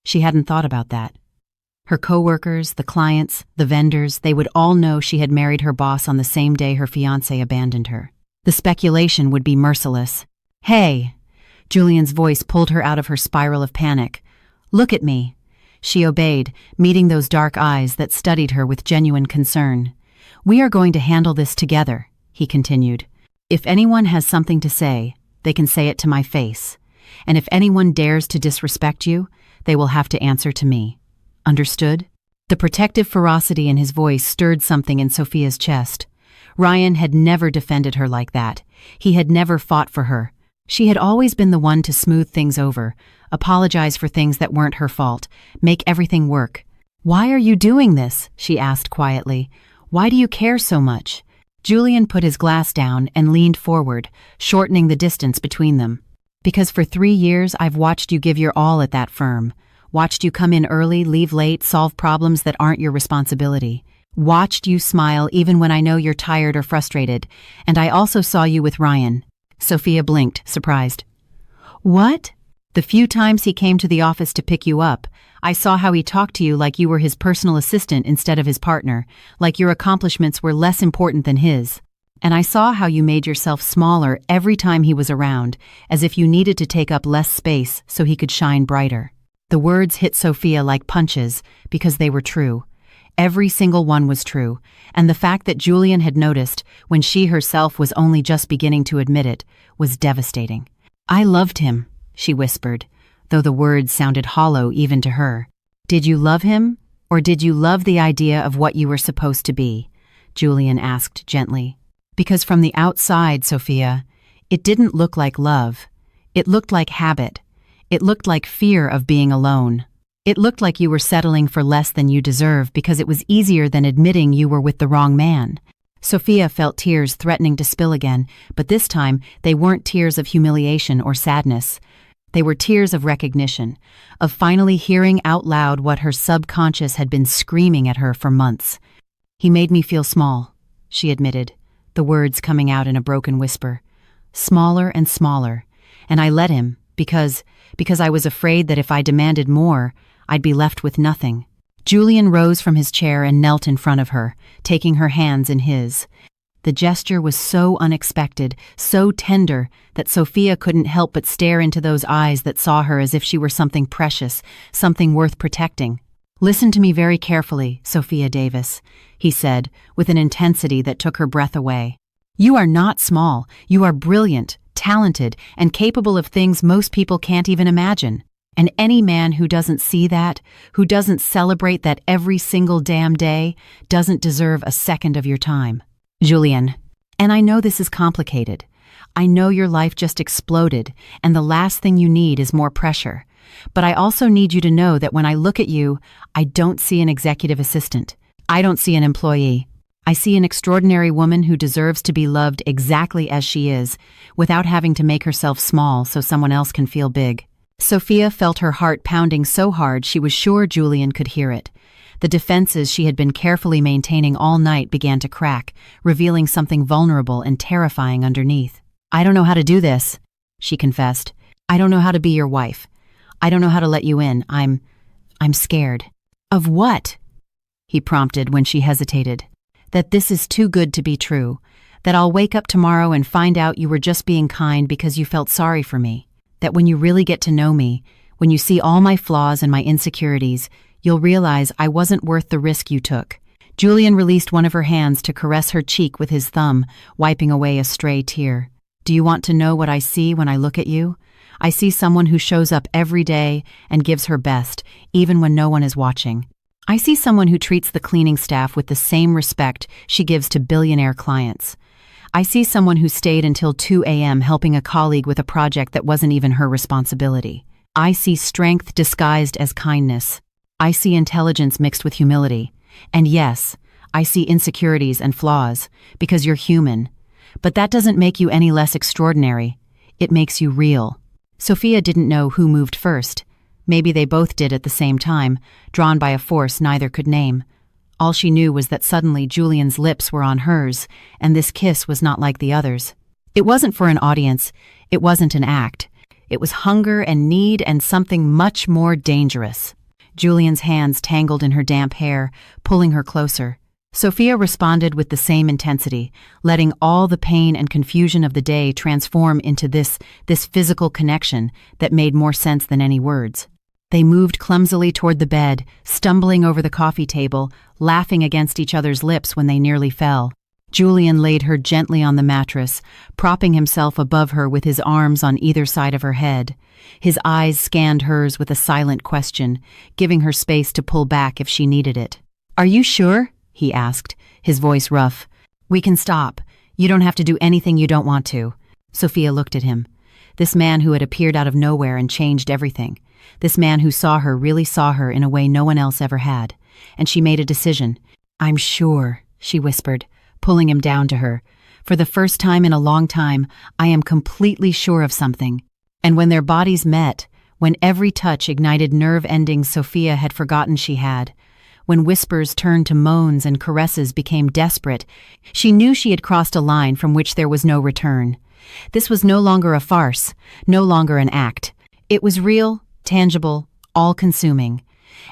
She hadn't thought about that. Her coworkers, the clients, the vendors, they would all know she had married her boss on the same day her fiancé abandoned her. The speculation would be merciless. Hey! Julian's voice pulled her out of her spiral of panic. Look at me. She obeyed, meeting those dark eyes that studied her with genuine concern. We are going to handle this together, he continued. If anyone has something to say, they can say it to my face. And if anyone dares to disrespect you, they will have to answer to me. Understood? The protective ferocity in his voice stirred something in Sophia's chest. Ryan had never defended her like that. He had never fought for her. She had always been the one to smooth things over, apologize for things that weren't her fault, make everything work. Why are you doing this? She asked quietly. Why do you care so much? Julian put his glass down and leaned forward, shortening the distance between them. Because for 3 years I've watched you give your all at that firm. Watched you come in early, leave late, solve problems that aren't your responsibility. Watched you smile even when I know you're tired or frustrated. And I also saw you with Ryan. Sophia blinked, surprised. What? The few times he came to the office to pick you up, I saw how he talked to you like you were his personal assistant instead of his partner, like your accomplishments were less important than his. And I saw how you made yourself smaller every time he was around, as if you needed to take up less space so he could shine brighter. The words hit Sophia like punches because they were true. Every single one was true, and the fact that Julian had noticed, when she herself was only just beginning to admit it, was devastating. I loved him, she whispered, though the words sounded hollow even to her. Did you love him, or did you love the idea of what you were supposed to be? Julian asked gently. Because from the outside, Sophia, it didn't look like love. It looked like habit. It looked like fear of being alone. It looked like you were settling for less than you deserve because it was easier than admitting you were with the wrong man. Sophia felt tears threatening to spill again, but this time they weren't tears of humiliation or sadness. They were tears of recognition, of finally hearing out loud what her subconscious had been screaming at her for months. He made me feel small, she admitted, the words coming out in a broken whisper. Smaller and smaller, and I let him because I was afraid that if I demanded more, I'd be left with nothing. Julian rose from his chair and knelt in front of her, taking her hands in his. The gesture was so unexpected, so tender, that Sophia couldn't help but stare into those eyes that saw her as if she were something precious, something worth protecting. Listen to me very carefully, Sophia Davis, he said, with an intensity that took her breath away. You are not small. You are brilliant, talented, and capable of things most people can't even imagine. And any man who doesn't see that, who doesn't celebrate that every single damn day, doesn't deserve a second of your time. Julian, and I know this is complicated. I know your life just exploded, and the last thing you need is more pressure. But I also need you to know that when I look at you, I don't see an executive assistant. I don't see an employee. I see an extraordinary woman who deserves to be loved exactly as she is, without having to make herself small so someone else can feel big. Sophia felt her heart pounding so hard she was sure Julian could hear it. The defenses she had been carefully maintaining all night began to crack, revealing something vulnerable and terrifying underneath. I don't know how to do this, she confessed. I don't know how to be your wife. I don't know how to let you in. I'm scared. Of what? He prompted when she hesitated. That this is too good to be true. That I'll wake up tomorrow and find out you were just being kind because you felt sorry for me. That when you really get to know me, when you see all my flaws and my insecurities, you'll realize I wasn't worth the risk you took. Julian released one of her hands to caress her cheek with his thumb, wiping away a stray tear. Do you want to know what I see when I look at you? I see someone who shows up every day and gives her best, even when no one is watching. I see someone who treats the cleaning staff with the same respect she gives to billionaire clients. I see someone who stayed until 2 a.m. helping a colleague with a project that wasn't even her responsibility. I see strength disguised as kindness. I see intelligence mixed with humility. And yes, I see insecurities and flaws, because you're human. But that doesn't make you any less extraordinary. It makes you real." Sophia didn't know who moved first. Maybe they both did at the same time, drawn by a force neither could name. All she knew was that suddenly Julian's lips were on hers, and this kiss was not like the others. It wasn't for an audience. It wasn't an act. It was hunger and need and something much more dangerous. Julian's hands tangled in her damp hair, pulling her closer. Sophia responded with the same intensity, letting all the pain and confusion of the day transform into this physical connection that made more sense than any words. They moved clumsily toward the bed, stumbling over the coffee table, laughing against each other's lips when they nearly fell. Julian laid her gently on the mattress, propping himself above her with his arms on either side of her head. His eyes scanned hers with a silent question, giving her space to pull back if she needed it. "Are you sure?" he asked, his voice rough. "We can stop. You don't have to do anything you don't want to." Sophia looked at him. This man who had appeared out of nowhere and changed everything. This man who really saw her in a way no one else ever had. And she made a decision. "I'm sure," she whispered, pulling him down to her. "For the first time in a long time, I am completely sure of something." And when their bodies met, when every touch ignited nerve endings Sophia had forgotten she had, when whispers turned to moans and caresses became desperate, she knew she had crossed a line from which there was no return. This was no longer a farce, no longer an act. It was real, tangible, all-consuming.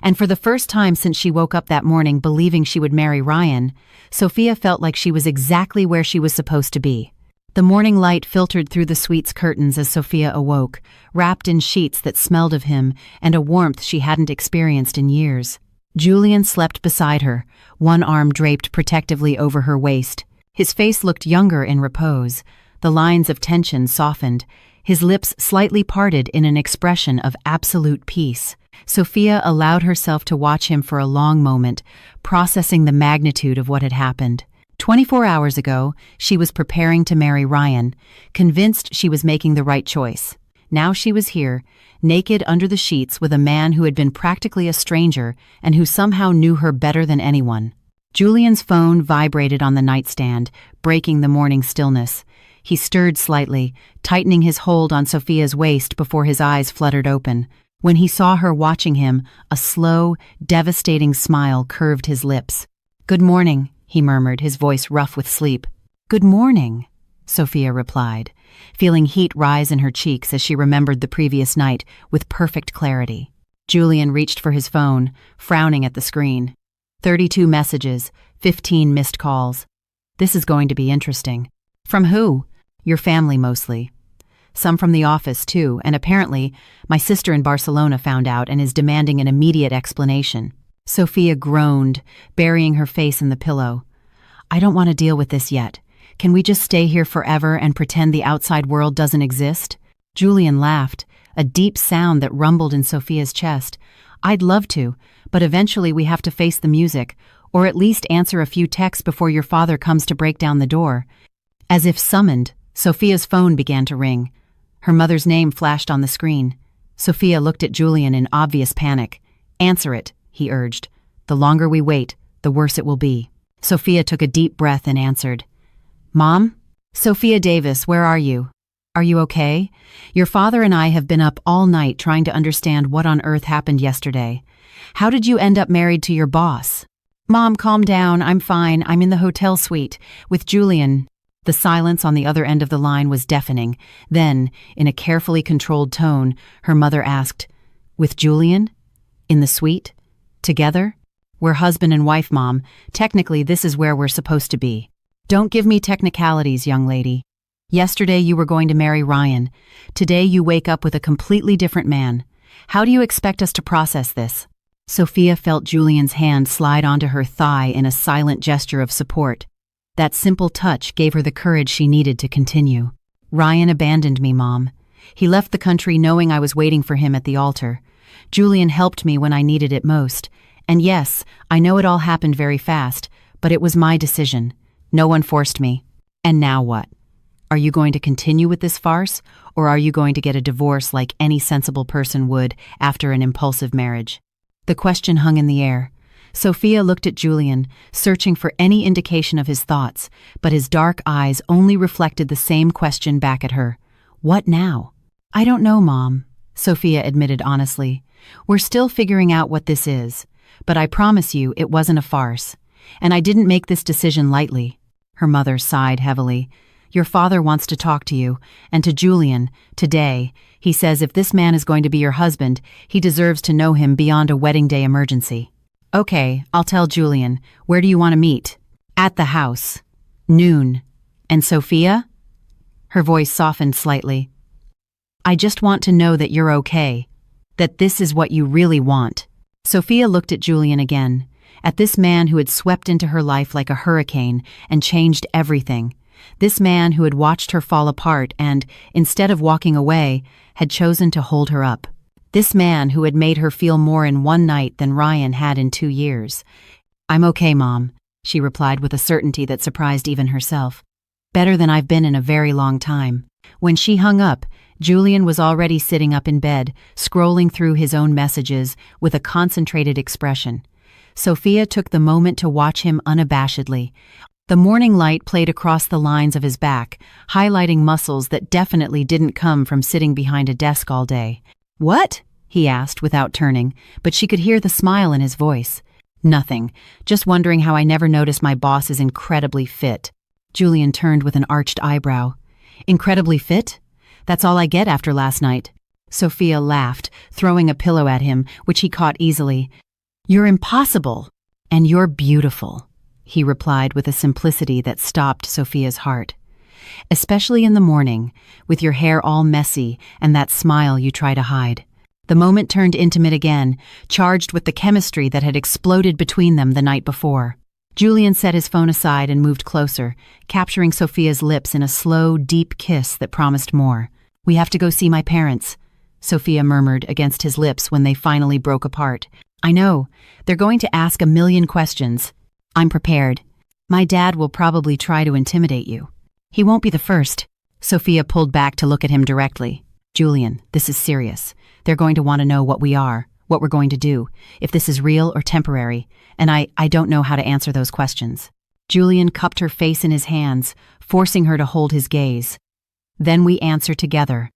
And for the first time since she woke up that morning believing she would marry Ryan, Sophia felt like she was exactly where she was supposed to be. The morning light filtered through the suite's curtains as Sophia awoke, wrapped in sheets that smelled of him and a warmth she hadn't experienced in years. Julian slept beside her, one arm draped protectively over her waist. His face looked younger in repose, the lines of tension softened, his lips slightly parted in an expression of absolute peace. Sophia allowed herself to watch him for a long moment, processing the magnitude of what had happened. 24 hours ago, she was preparing to marry Ryan, convinced she was making the right choice. Now she was here, naked under the sheets with a man who had been practically a stranger and who somehow knew her better than anyone. Julian's phone vibrated on the nightstand, breaking the morning stillness. He stirred slightly, tightening his hold on Sophia's waist before his eyes fluttered open. When he saw her watching him, a slow, devastating smile curved his lips. "Good morning," he murmured, his voice rough with sleep. "Good morning," Sophia replied, feeling heat rise in her cheeks as she remembered the previous night with perfect clarity. Julian reached for his phone, frowning at the screen. 32 messages, 15 missed calls. "This is going to be interesting." "From who?" "Your family, mostly. Some from the office, too, and apparently, my sister in Barcelona found out and is demanding an immediate explanation." Sophia groaned, burying her face in the pillow. "I don't want to deal with this yet. Can we just stay here forever and pretend the outside world doesn't exist?" Julian laughed, a deep sound that rumbled in Sophia's chest. "I'd love to, but eventually we have to face the music, or at least answer a few texts before your father comes to break down the door." As if summoned, Sophia's phone began to ring. Her mother's name flashed on the screen. Sophia looked at Julian in obvious panic. "Answer it," he urged. "The longer we wait, the worse it will be." Sophia took a deep breath and answered. "Mom? Sophia Davis, where are you? Are you okay? Your father and I have been up all night trying to understand what on earth happened yesterday. How did you end up married to your boss?" "Mom, calm down. I'm fine. I'm in the hotel suite with Julian." The silence on the other end of the line was deafening. Then, in a carefully controlled tone, her mother asked, "With Julian? In the suite? Together? We're husband and wife, Mom. Technically, this is where we're supposed to be." "Don't give me technicalities, young lady. Yesterday you were going to marry Ryan. Today you wake up with a completely different man. How do you expect us to process this?" Sophia felt Julian's hand slide onto her thigh in a silent gesture of support. That simple touch gave her the courage she needed to continue. "Ryan abandoned me, Mom. He left the country knowing I was waiting for him at the altar. Julian helped me when I needed it most. And yes, I know it all happened very fast, but it was my decision. No one forced me. And now what? Are you going to continue with this farce, or are you going to get a divorce like any sensible person would after an impulsive marriage?" The question hung in the air. Sophia looked at Julian, searching for any indication of his thoughts, but his dark eyes only reflected the same question back at her. What now? I don't know, Mom, Sophia admitted honestly. We're still figuring out what this is, but I promise you it wasn't a farce. And I didn't make this decision lightly. Her mother sighed heavily. Your father wants to talk to you, and to Julian, today. He says if this man is going to be your husband, he deserves to know him beyond a wedding day emergency. Okay, I'll tell Julian. Where do you want to meet? At the house. Noon. And Sophia? Her voice softened slightly. I just want to know that you're okay. That this is what you really want. Sophia looked at Julian again, at this man who had swept into her life like a hurricane and changed everything. This man who had watched her fall apart and, instead of walking away, had chosen to hold her up. This man who had made her feel more in one night than Ryan had in 2 years. I'm okay, Mom, she replied with a certainty that surprised even herself. Better than I've been in a very long time. When she hung up, Julian was already sitting up in bed, scrolling through his own messages with a concentrated expression. Sophia took the moment to watch him unabashedly. The morning light played across the lines of his back, highlighting muscles that definitely didn't come from sitting behind a desk all day. What? He asked without turning, but she could hear the smile in his voice. Nothing, just wondering how I never noticed my boss is incredibly fit. Julian turned with an arched eyebrow. Incredibly fit? That's all I get after last night. Sophia laughed, throwing a pillow at him, which he caught easily. You're impossible, and you're beautiful, he replied with a simplicity that stopped Sophia's heart. Especially in the morning, with your hair all messy and that smile you try to hide. The moment turned intimate again, charged with the chemistry that had exploded between them the night before. Julian set his phone aside and moved closer, capturing Sophia's lips in a slow, deep kiss that promised more. We have to go see my parents, Sophia murmured against his lips when they finally broke apart. I know, they're going to ask a million questions. I'm prepared. My dad will probably try to intimidate you. He won't be the first. Sophia pulled back to look at him directly. Julian, this is serious. They're going to want to know what we are, what we're going to do, if this is real or temporary, and I don't know how to answer those questions. Julian cupped her face in his hands, forcing her to hold his gaze. Then we answer together.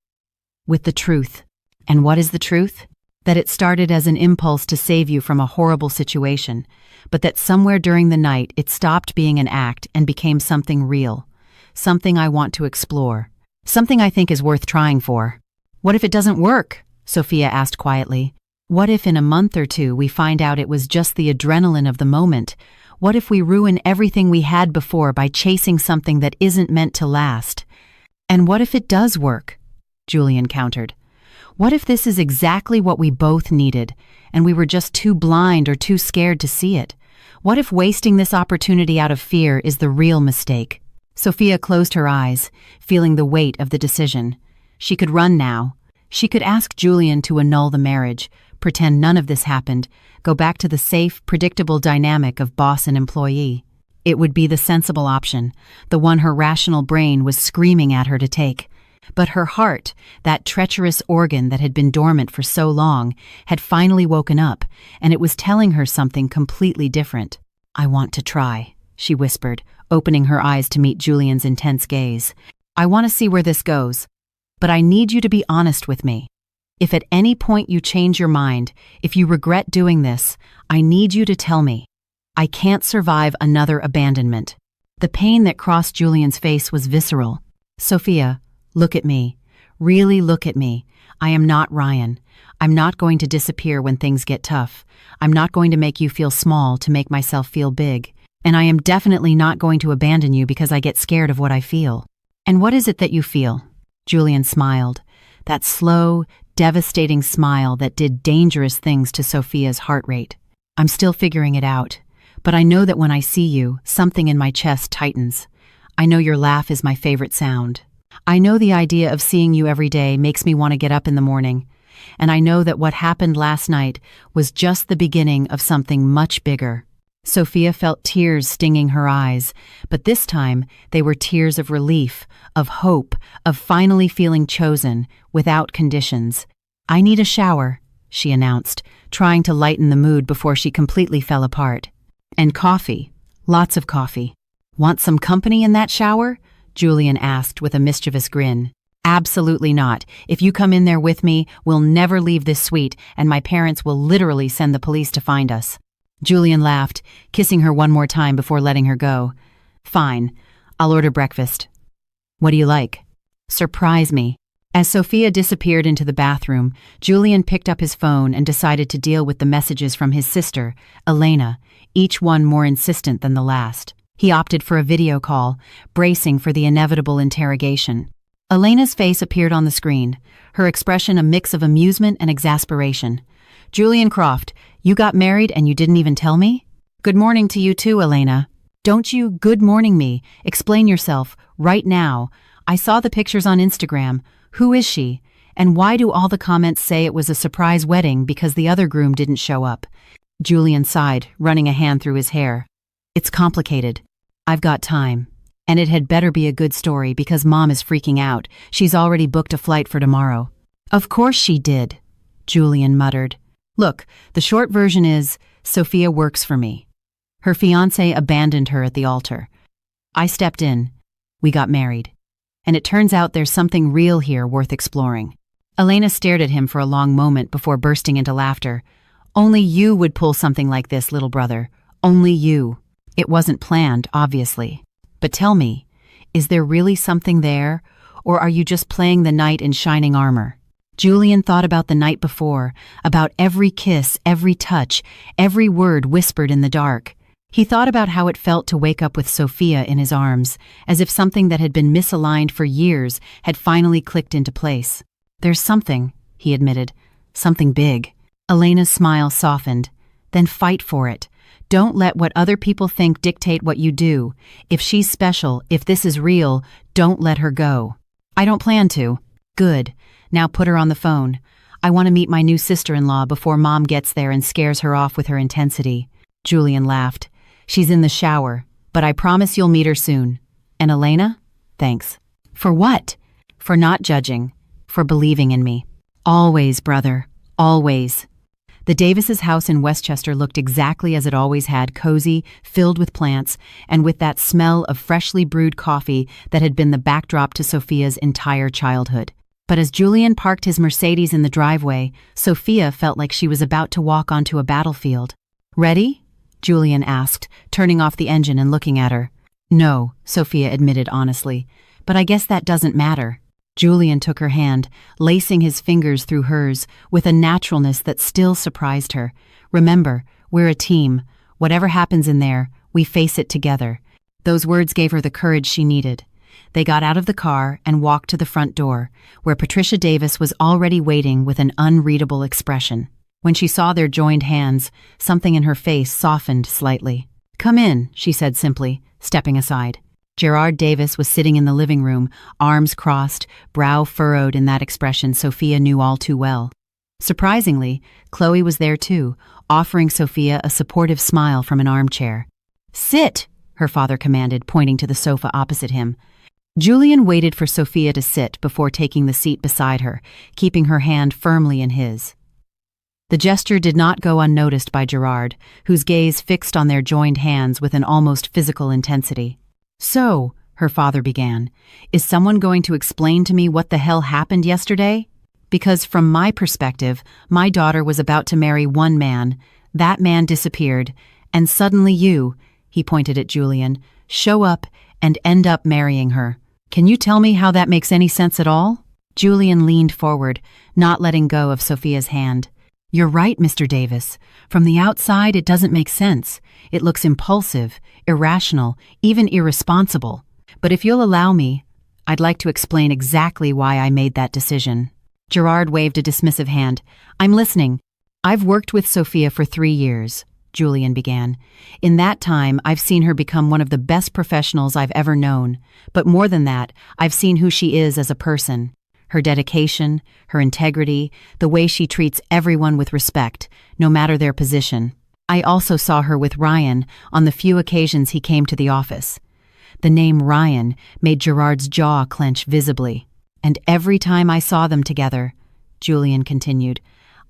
With the truth. And what is the truth? That it started as an impulse to save you from a horrible situation, but that somewhere during the night it stopped being an act and became something real. Something I want to explore. Something I think is worth trying for. What if it doesn't work? Sophia asked quietly. What if in a month or two we find out it was just the adrenaline of the moment? What if we ruin everything we had before by chasing something that isn't meant to last? And what if it does work? Julian countered. What if this is exactly what we both needed, and we were just too blind or too scared to see it? What if wasting this opportunity out of fear is the real mistake? Sophia closed her eyes, feeling the weight of the decision. She could run now. She could ask Julian to annul the marriage, pretend none of this happened, go back to the safe, predictable dynamic of boss and employee. It would be the sensible option, the one her rational brain was screaming at her to take. But her heart, that treacherous organ that had been dormant for so long, had finally woken up, and it was telling her something completely different. I want to try, she whispered, opening her eyes to meet Julian's intense gaze. I want to see where this goes. But I need you to be honest with me. If at any point you change your mind, if you regret doing this, I need you to tell me. I can't survive another abandonment. The pain that crossed Julian's face was visceral. Sophia, look at me. Really look at me. I am not Ryan. I'm not going to disappear when things get tough. I'm not going to make you feel small to make myself feel big. And I am definitely not going to abandon you because I get scared of what I feel. And what is it that you feel? Julian smiled. That slow, devastating smile that did dangerous things to Sophia's heart rate. I'm still figuring it out. But I know that when I see you, something in my chest tightens. I know your laugh is my favorite sound. I know the idea of seeing you every day makes me want to get up in the morning. And I know that what happened last night was just the beginning of something much bigger. Sophia felt tears stinging her eyes, but this time they were tears of relief, of hope, of finally feeling chosen, without conditions. I need a shower, she announced, trying to lighten the mood before she completely fell apart. And coffee. Lots of coffee. Want some company in that shower? Julian asked with a mischievous grin. Absolutely not. If you come in there with me, we'll never leave this suite, and my parents will literally send the police to find us. Julian laughed, kissing her one more time before letting her go. Fine. I'll order breakfast. What do you like? Surprise me. As Sophia disappeared into the bathroom, Julian picked up his phone and decided to deal with the messages from his sister, Elena, each one more insistent than the last. He opted for a video call, bracing for the inevitable interrogation. Elena's face appeared on the screen, her expression a mix of amusement and exasperation. Julian Croft, you got married and you didn't even tell me? Good morning to you too, Elena. Don't you good morning me. Explain yourself, right now. I saw the pictures on Instagram. Who is she? And why do all the comments say it was a surprise wedding because the other groom didn't show up? Julian sighed, running a hand through his hair. It's complicated. I've got time. And it had better be a good story because Mom is freaking out. She's already booked a flight for tomorrow. Of course she did, Julian muttered. Look, the short version is, Sophia works for me. Her fiancé abandoned her at the altar. I stepped in. We got married. And it turns out there's something real here worth exploring. Elena stared at him for a long moment before bursting into laughter. Only you would pull something like this, little brother. Only you. It wasn't planned, obviously. But tell me, is there really something there, or are you just playing the knight in shining armor? Julian thought about the night before, about every kiss, every touch, every word whispered in the dark. He thought about how it felt to wake up with Sophia in his arms, as if something that had been misaligned for years had finally clicked into place. There's something, he admitted, something big. Elena's smile softened. Then fight for it. Don't let what other people think dictate what you do. If she's special, if this is real, don't let her go. I don't plan to. Good. Now put her on the phone. I want to meet my new sister-in-law before Mom gets there and scares her off with her intensity. Julian laughed. She's in the shower, but I promise you'll meet her soon. And Elena? Thanks. For what? For not judging. For believing in me. Always, brother. Always. The Davises' house in Westchester looked exactly as it always had, cozy, filled with plants, and with that smell of freshly brewed coffee that had been the backdrop to Sophia's entire childhood. But as Julian parked his Mercedes in the driveway, Sophia felt like she was about to walk onto a battlefield. Ready? Julian asked, turning off the engine and looking at her. No, Sophia admitted honestly, but I guess that doesn't matter. Julian took her hand, lacing his fingers through hers, with a naturalness that still surprised her. Remember, we're a team. Whatever happens in there, we face it together. Those words gave her the courage she needed. They got out of the car and walked to the front door, where Patricia Davis was already waiting with an unreadable expression. When she saw their joined hands, something in her face softened slightly. Come in, she said simply, stepping aside. Gerard Davis was sitting in the living room, arms crossed, brow furrowed in that expression Sophia knew all too well. Surprisingly, Chloe was there too, offering Sophia a supportive smile from an armchair. Sit, her father commanded, pointing to the sofa opposite him. Julian waited for Sophia to sit before taking the seat beside her, keeping her hand firmly in his. The gesture did not go unnoticed by Gerard, whose gaze fixed on their joined hands with an almost physical intensity. So, her father began, is someone going to explain to me what the hell happened yesterday? Because from my perspective, my daughter was about to marry one man, that man disappeared, and suddenly you, he pointed at Julian, show up and end up marrying her. Can you tell me how that makes any sense at all? Julian leaned forward, not letting go of Sophia's hand. You're right, Mr. Davis. From the outside, it doesn't make sense. It looks impulsive, irrational, even irresponsible. But if you'll allow me, I'd like to explain exactly why I made that decision. Gerard waved a dismissive hand. I'm listening. I've worked with Sophia for 3 years, Julian began. In that time, I've seen her become one of the best professionals I've ever known. But more than that, I've seen who she is as a person. Her dedication, her integrity, the way she treats everyone with respect, no matter their position. I also saw her with Ryan on the few occasions he came to the office. The name Ryan made Gerard's jaw clench visibly. And every time I saw them together, Julian continued,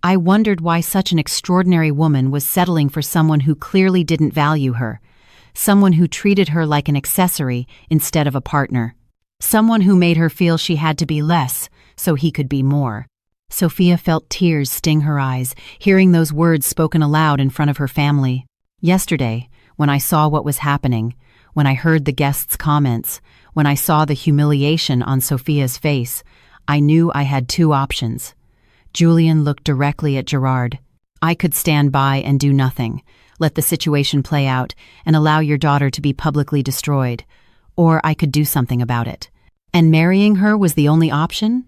I wondered why such an extraordinary woman was settling for someone who clearly didn't value her, someone who treated her like an accessory instead of a partner, someone who made her feel she had to be less so he could be more. Sophia felt tears sting her eyes, hearing those words spoken aloud in front of her family. Yesterday, when I saw what was happening, when I heard the guests' comments, when I saw the humiliation on Sophia's face, I knew I had two options. Julian looked directly at Gerard. I could stand by and do nothing, let the situation play out, and allow your daughter to be publicly destroyed. Or I could do something about it. And marrying her was the only option?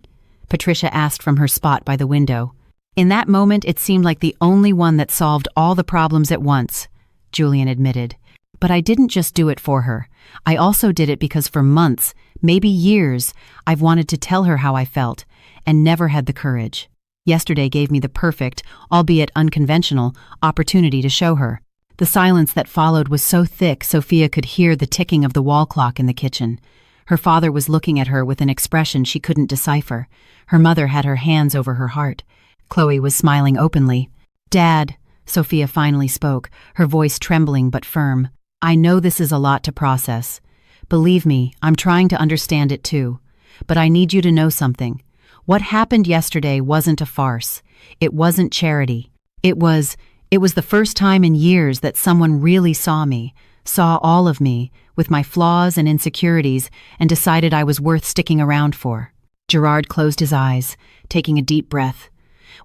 Patricia asked from her spot by the window. In that moment, it seemed like the only one that solved all the problems at once, Julian admitted. But I didn't just do it for her. I also did it because for months, maybe years, I've wanted to tell her how I felt, and never had the courage. Yesterday gave me the perfect, albeit unconventional, opportunity to show her. The silence that followed was so thick Sophia could hear the ticking of the wall clock in the kitchen. Her father was looking at her with an expression she couldn't decipher. Her mother had her hands over her heart. Chloe was smiling openly. "Dad," Sophia finally spoke, her voice trembling but firm. "I know this is a lot to process. Believe me, I'm trying to understand it too. But I need you to know something. What happened yesterday wasn't a farce. It wasn't charity. It was the first time in years that someone really saw me, saw all of me, with my flaws and insecurities, and decided I was worth sticking around for." Gerard closed his eyes, taking a deep breath.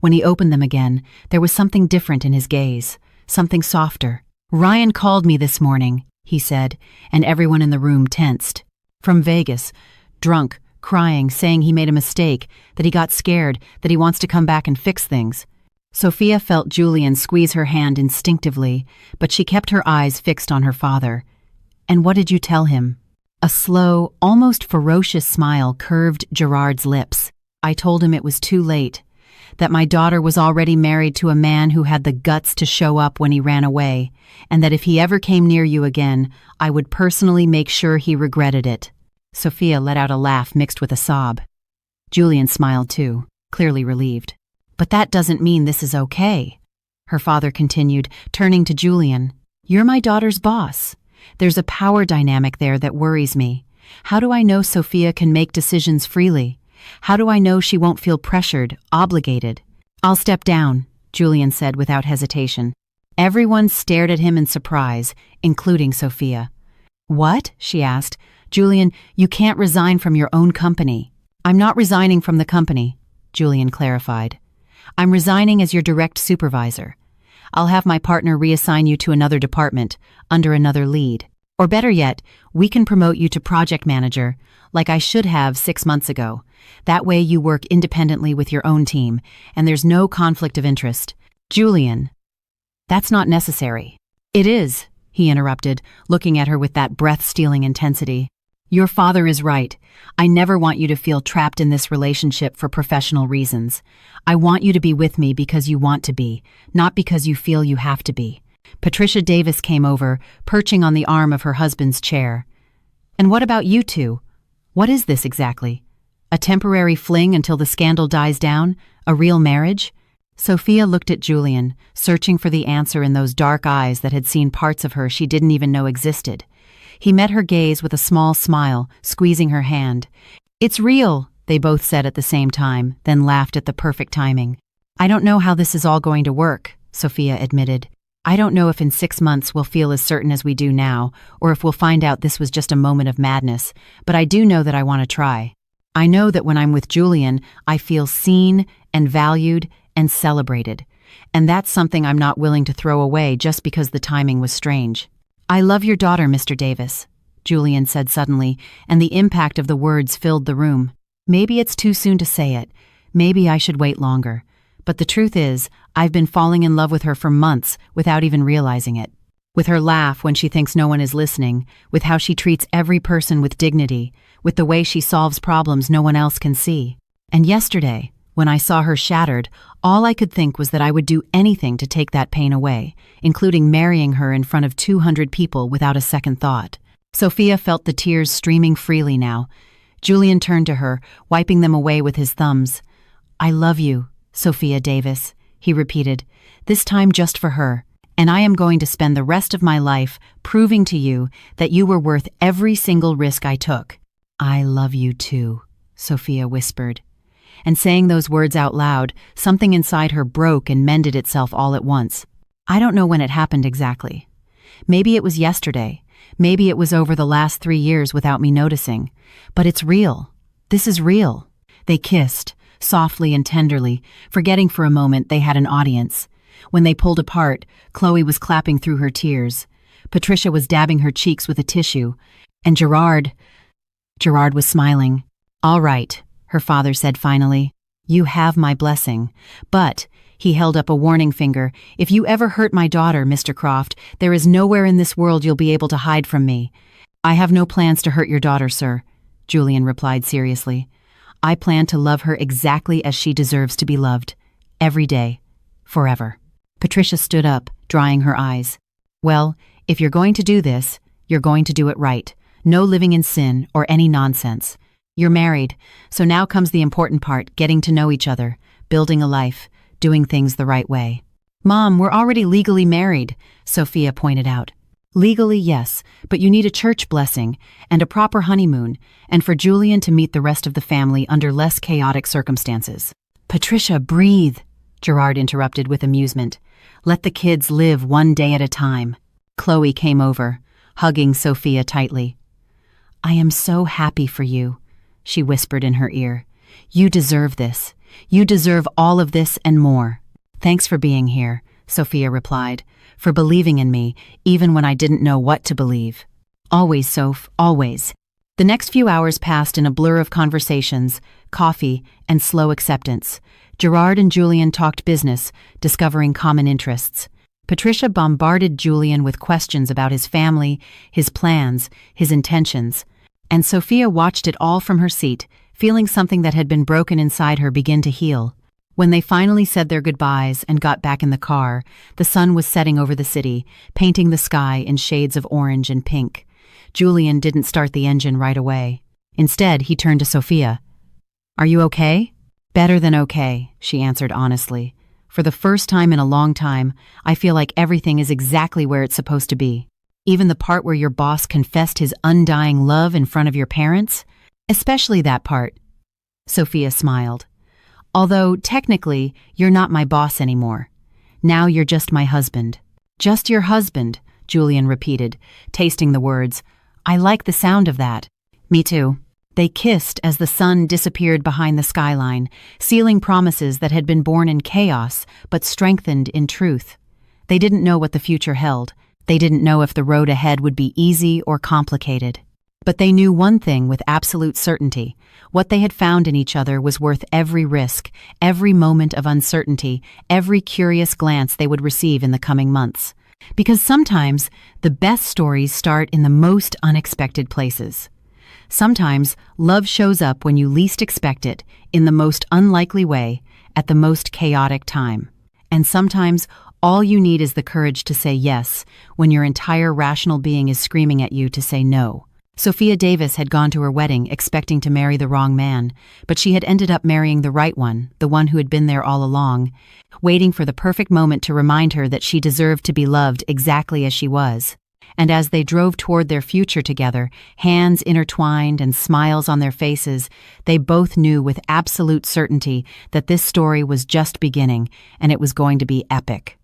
When he opened them again, there was something different in his gaze, something softer. "Ryan called me this morning," he said, and everyone in the room tensed. "From Vegas, drunk, crying, saying he made a mistake, that he got scared, that he wants to come back and fix things." Sophia felt Julian squeeze her hand instinctively, but she kept her eyes fixed on her father. "And what did you tell him?" A slow, almost ferocious smile curved Gerard's lips. "I told him it was too late, that my daughter was already married to a man who had the guts to show up when he ran away, and that if he ever came near you again, I would personally make sure he regretted it." Sophia let out a laugh mixed with a sob. Julian smiled too, clearly relieved. "But that doesn't mean this is okay," her father continued, turning to Julian. "You're my daughter's boss. There's a power dynamic there that worries me. How do I know Sophia can make decisions freely? How do I know she won't feel pressured, obligated?" "I'll step down," Julian said without hesitation. Everyone stared at him in surprise, including Sophia. "What?" she asked. "Julian, you can't resign from your own company." "I'm not resigning from the company," Julian clarified. "I'm resigning as your direct supervisor. I'll have my partner reassign you to another department, under another lead. Or better yet, we can promote you to project manager, like I should have 6 months ago. That way you work independently with your own team, and there's no conflict of interest." "Julian, that's not necessary." "It is," he interrupted, looking at her with that breath-stealing intensity. "Your father is right. I never want you to feel trapped in this relationship for professional reasons. I want you to be with me because you want to be, not because you feel you have to be." Patricia Davis came over, perching on the arm of her husband's chair. "And what about you two? What is this exactly? A temporary fling until the scandal dies down? A real marriage?" Sophia looked at Julian, searching for the answer in those dark eyes that had seen parts of her she didn't even know existed. He met her gaze with a small smile, squeezing her hand. "It's real," they both said at the same time, then laughed at the perfect timing. "I don't know how this is all going to work," Sophia admitted. "I don't know if in 6 months we'll feel as certain as we do now, or if we'll find out this was just a moment of madness, but I do know that I want to try. I know that when I'm with Julian, I feel seen and valued and celebrated, and that's something I'm not willing to throw away just because the timing was strange." "I love your daughter, Mr. Davis," Julian said suddenly, and the impact of the words filled the room. "Maybe it's too soon to say it. Maybe I should wait longer. But the truth is, I've been falling in love with her for months without even realizing it. With her laugh when she thinks no one is listening, with how she treats every person with dignity, with the way she solves problems no one else can see. And yesterday, when I saw her shattered, all I could think was that I would do anything to take that pain away, including marrying her in front of 200 people without a second thought." Sophia felt the tears streaming freely now. Julian turned to her, wiping them away with his thumbs. "I love you, Sophia Davis," he repeated, this time just for her. And I am going to spend the rest of my life proving to you that you were worth every single risk I took. I love you too, Sophia whispered. And saying those words out loud, something inside her broke and mended itself all at once. I don't know when it happened exactly. Maybe it was yesterday. Maybe it was over the last 3 years without me noticing. But it's real. This is real. They kissed, softly and tenderly, forgetting for a moment they had an audience. When they pulled apart, Chloe was clapping through her tears. Patricia was dabbing her cheeks with a tissue. And Gerard was smiling. All right, her father said finally. You have my blessing. But, he held up a warning finger, if you ever hurt my daughter, Mr. Croft, there is nowhere in this world you'll be able to hide from me. I have no plans to hurt your daughter, sir, Julian replied seriously. I plan to love her exactly as she deserves to be loved. Every day. Forever. Patricia stood up, drying her eyes. Well, if you're going to do this, you're going to do it right. No living in sin or any nonsense. You're married, so now comes the important part, getting to know each other, building a life, doing things the right way. Mom, we're already legally married, Sophia pointed out. Legally, yes, but you need a church blessing and a proper honeymoon, and for Julian to meet the rest of the family under less chaotic circumstances. Patricia, breathe, Gerard interrupted with amusement. Let the kids live one day at a time. Chloe came over, hugging Sophia tightly. I am so happy for you, she whispered in her ear. You deserve this. You deserve all of this and more. Thanks for being here, Sophia replied, for believing in me, even when I didn't know what to believe. Always, Soph, always. The next few hours passed in a blur of conversations, coffee, and slow acceptance. Gerard and Julian talked business, discovering common interests. Patricia bombarded Julian with questions about his family, his plans, his intentions. And Sophia watched it all from her seat, feeling something that had been broken inside her begin to heal. When they finally said their goodbyes and got back in the car, the sun was setting over the city, painting the sky in shades of orange and pink. Julian didn't start the engine right away. Instead, he turned to Sophia. Are you okay? Better than okay, she answered honestly. For the first time in a long time, I feel like everything is exactly where it's supposed to be. Even the part where your boss confessed his undying love in front of your parents? Especially that part. Sophia smiled. Although, technically, you're not my boss anymore. Now you're just my husband. Just your husband, Julian repeated, tasting the words. I like the sound of that. Me too. They kissed as the sun disappeared behind the skyline, sealing promises that had been born in chaos but strengthened in truth. They didn't know what the future held. They didn't know if the road ahead would be easy or complicated. But they knew one thing with absolute certainty. What they had found in each other was worth every risk, every moment of uncertainty, every curious glance they would receive in the coming months. Because sometimes, the best stories start in the most unexpected places. Sometimes, love shows up when you least expect it, in the most unlikely way, at the most chaotic time. And sometimes, all you need is the courage to say yes, when your entire rational being is screaming at you to say no. Sophia Davis had gone to her wedding expecting to marry the wrong man, but she had ended up marrying the right one, the one who had been there all along, waiting for the perfect moment to remind her that she deserved to be loved exactly as she was. And as they drove toward their future together, hands intertwined and smiles on their faces, they both knew with absolute certainty that this story was just beginning and it was going to be epic.